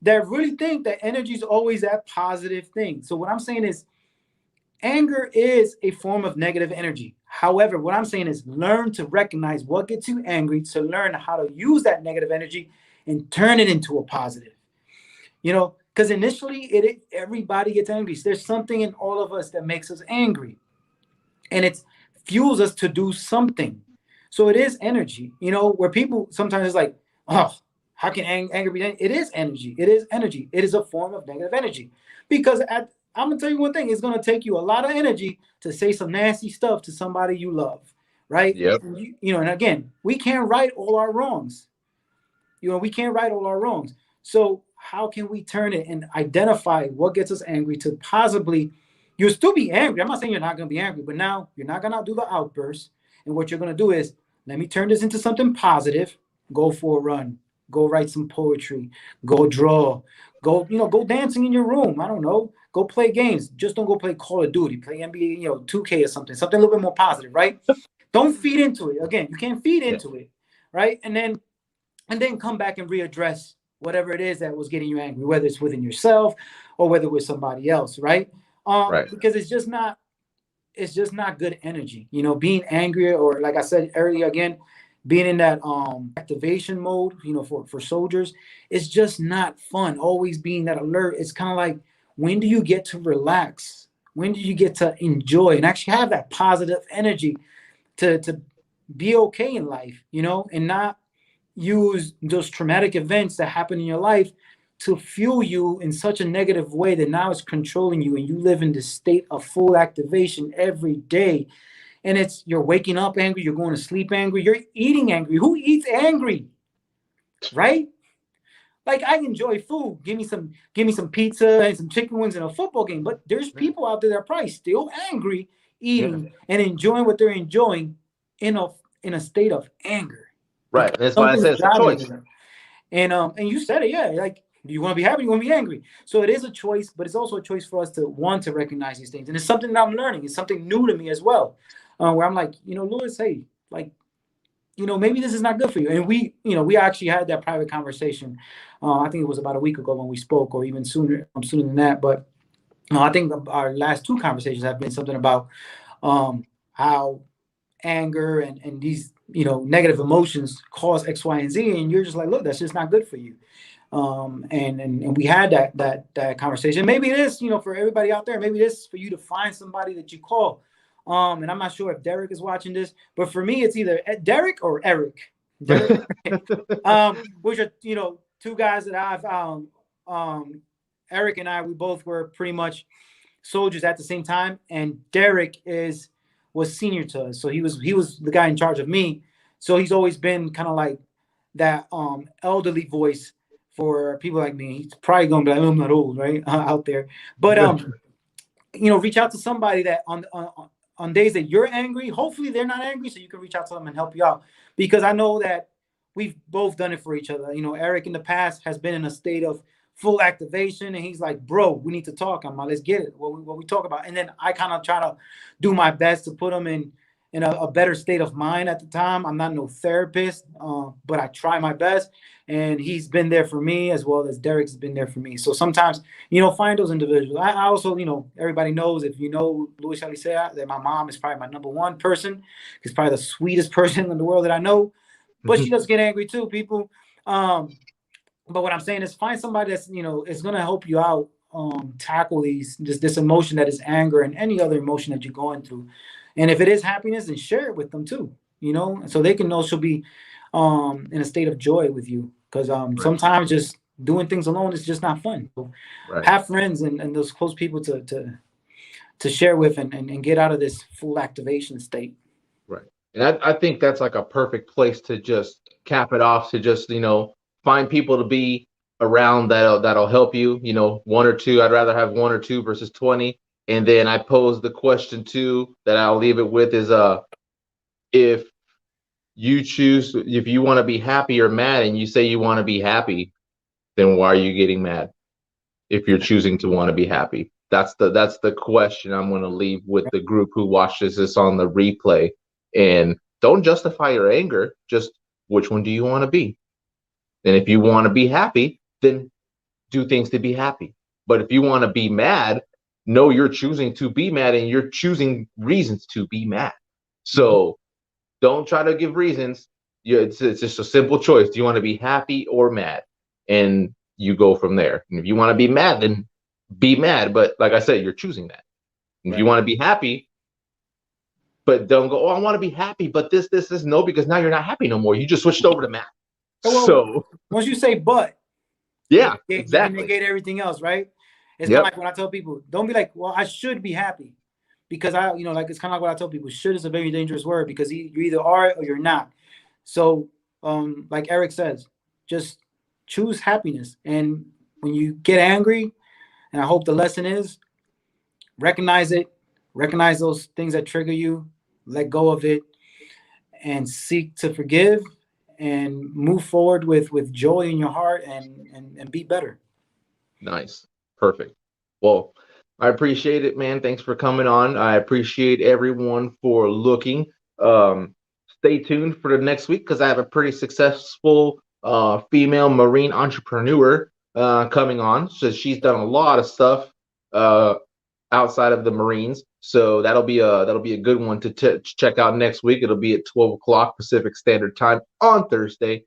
[SPEAKER 2] that really think that energy is always that positive thing. So what I'm saying is anger is a form of negative energy. However, what I'm saying is learn to recognize what gets you angry, to learn how to use that negative energy and turn it into a positive. Because initially everybody gets angry. So there's something in all of us that makes us angry, and it fuels us to do something. So it is energy, where people sometimes it's like, oh, how can anger be? It is energy. It is energy. It is a form of negative energy. Because I'm gonna tell you one thing: it's gonna take you a lot of energy to say some nasty stuff to somebody you love, right?
[SPEAKER 1] Yep.
[SPEAKER 2] And again, we can't right all our wrongs. We can't right all our wrongs. So how can we turn it and identify what gets us angry to possibly, you'll still be angry. I'm not saying you're not going to be angry, but now you're not going to do the outburst. And what you're going to do is, let me turn this into something positive. Go for a run. Go write some poetry. Go draw. Go dancing in your room. I don't know. Go play games. Just don't go play Call of Duty. Play NBA, 2K or something. Something a little bit more positive, right? Don't feed into it. Again, you can't feed into it, right? And then come back and readdress whatever it is that was getting you angry, whether it's within yourself or whether with somebody else, right? Because it's just not good energy, being angry, or like I said earlier, again, being in that activation mode, for soldiers, it's just not fun. Always being that alert. It's kind of like, when do you get to relax? When do you get to enjoy and actually have that positive energy to be okay in life, and not use those traumatic events that happen in your life to fuel you in such a negative way that now it's controlling you, and you live in this state of full activation every day. And you're waking up angry, you're going to sleep angry, you're eating angry. Who eats angry? Right? Like, I enjoy food. Give me some pizza and some chicken wings and a football game. But there's people out there that are probably still angry, eating and enjoying what they're enjoying in a state of anger.
[SPEAKER 1] Right. That's why I said it's a choice.
[SPEAKER 2] And you said it, like, do you want to be happy? You want to be angry? So it is a choice, but it's also a choice for us to want to recognize these things. And it's something that I'm learning. It's something new to me as well, where I'm like, Louis, hey, like, maybe this is not good for you. And we actually had that private conversation. I think it was about a week ago when we spoke, or even sooner than that. But I think our last two conversations have been something about how anger and these negative emotions cause X, Y, and Z, and you're just like, look, that's just not good for you. And we had that conversation. Maybe it is, for everybody out there, maybe it is for you to find somebody that you call. And I'm not sure if Derek is watching this, but for me, it's either Derek or Erik. Derek, which are, two guys that I've, Erik and I, we both were pretty much soldiers at the same time. And Derek was senior to us. So he was the guy in charge of me. So he's always been kind of like that elderly voice for people like me. He's probably going to be like, I'm not old, right? Out there. But, reach out to somebody that on days that you're angry, hopefully they're not angry, so you can reach out to them and help you out. Because I know that we've both done it for each other. Erik in the past has been in a state of full activation, and he's like, bro, we need to talk. I'm like, let's get it. What we talk about. And then I kind of try to do my best to put him in a better state of mind at the time. I'm not no therapist, but I try my best. And he's been there for me, as well as Derek's been there for me. So sometimes, find those individuals. I also, everybody knows, if you know Luis Alicea, that my mom is probably my number one person. She's probably the sweetest person in the world that I know. But she does get angry too, people. But what I'm saying is, find somebody that's, is going to help you out, tackle this emotion that is anger, and any other emotion that you're going through. And if it is happiness, then share it with them too, so they can know she'll be in a state of joy with you. Because sometimes just doing things alone is just not fun. So have friends and those close people to share with and get out of this full activation state.
[SPEAKER 1] Right. And I think that's like a perfect place to just cap it off, to just, find people to be around that'll help you, one or two. I'd rather have one or two versus 20. And then I pose the question too that I'll leave it with is, if you want to be happy or mad, and you say you want to be happy, then why are you getting mad if you're choosing to want to be happy? That's the question I'm going to leave with the group who watches this on the replay. And don't justify your anger. Just which one do you want to be? And if you want to be happy, then do things to be happy. But if you want to be mad, know you're choosing to be mad and you're choosing reasons to be mad. So don't try to give reasons. It's just a simple choice. Do you want to be happy or mad? And you go from there. And if you want to be mad, then be mad. But like I said, you're choosing that. And if you want to be happy, but don't go, oh, I want to be happy, but this, no, because now you're not happy no more. You just switched over to mad.
[SPEAKER 2] Well,
[SPEAKER 1] so
[SPEAKER 2] once you say but,
[SPEAKER 1] yeah,
[SPEAKER 2] exactly. You can negate everything else, right? It's kind of like when I tell people, don't be like, well, I should be happy. Because like it's kind of like what I tell people, should is a very dangerous word because you either are or you're not. So, like Erik says, just choose happiness. And when you get angry, and I hope the lesson is, recognize it, recognize those things that trigger you, let go of it, and seek to forgive and move forward with joy in your heart and be better.
[SPEAKER 1] Nice. Perfect. Well, I appreciate it, man. Thanks for coming on. I appreciate everyone for looking. Stay tuned for the next week because I have a pretty successful female marine entrepreneur coming on. So she's done a lot of stuff outside of the Marines. So that'll be a good one to check out next week. It'll be at 12 o'clock Pacific Standard Time on Thursday.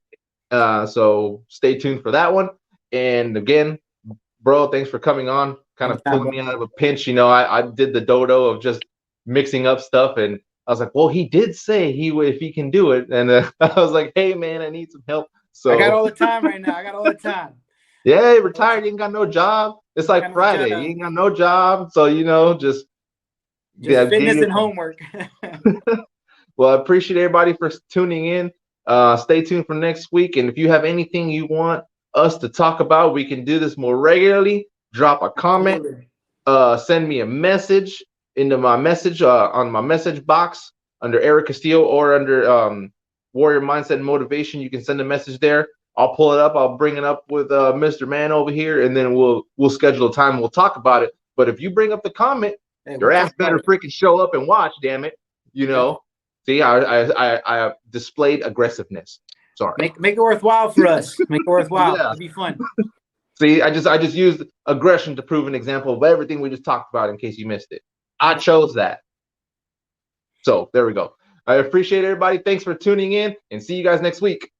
[SPEAKER 1] So stay tuned for that one. And again, bro, thanks for coming on. Kind of pulled me out of a pinch. I did the dodo of just mixing up stuff, and I was like, well, he did say if he can do it, and I was like, hey, man, I need some help. So
[SPEAKER 2] I got all the time right now. I got all the time.
[SPEAKER 1] Yeah, he retired. You ain't got no job. It's like Friday. You ain't got no job, so just
[SPEAKER 2] fitness and homework.
[SPEAKER 1] Well, I appreciate everybody for tuning in. Stay tuned for next week, and if you have anything you want us to talk about, we can do this more regularly. Drop a comment, send me a message into my message on my message box under Erik Castillo or under Warrior Mindset and Motivation. You can send a message there. I'll pull it up. I'll bring it up with Mr. Man over here, and then we'll schedule a time and we'll talk about it. But if you bring up the comment, your ass better freaking show up and watch. Damn it, See, I displayed aggressiveness. Sorry.
[SPEAKER 2] Make it worthwhile for us. Make it worthwhile. It'll be fun.
[SPEAKER 1] See, I just used aggression to prove an example of everything we just talked about in case you missed it. I chose that. So there we go. I appreciate everybody. Thanks for tuning in and see you guys next week.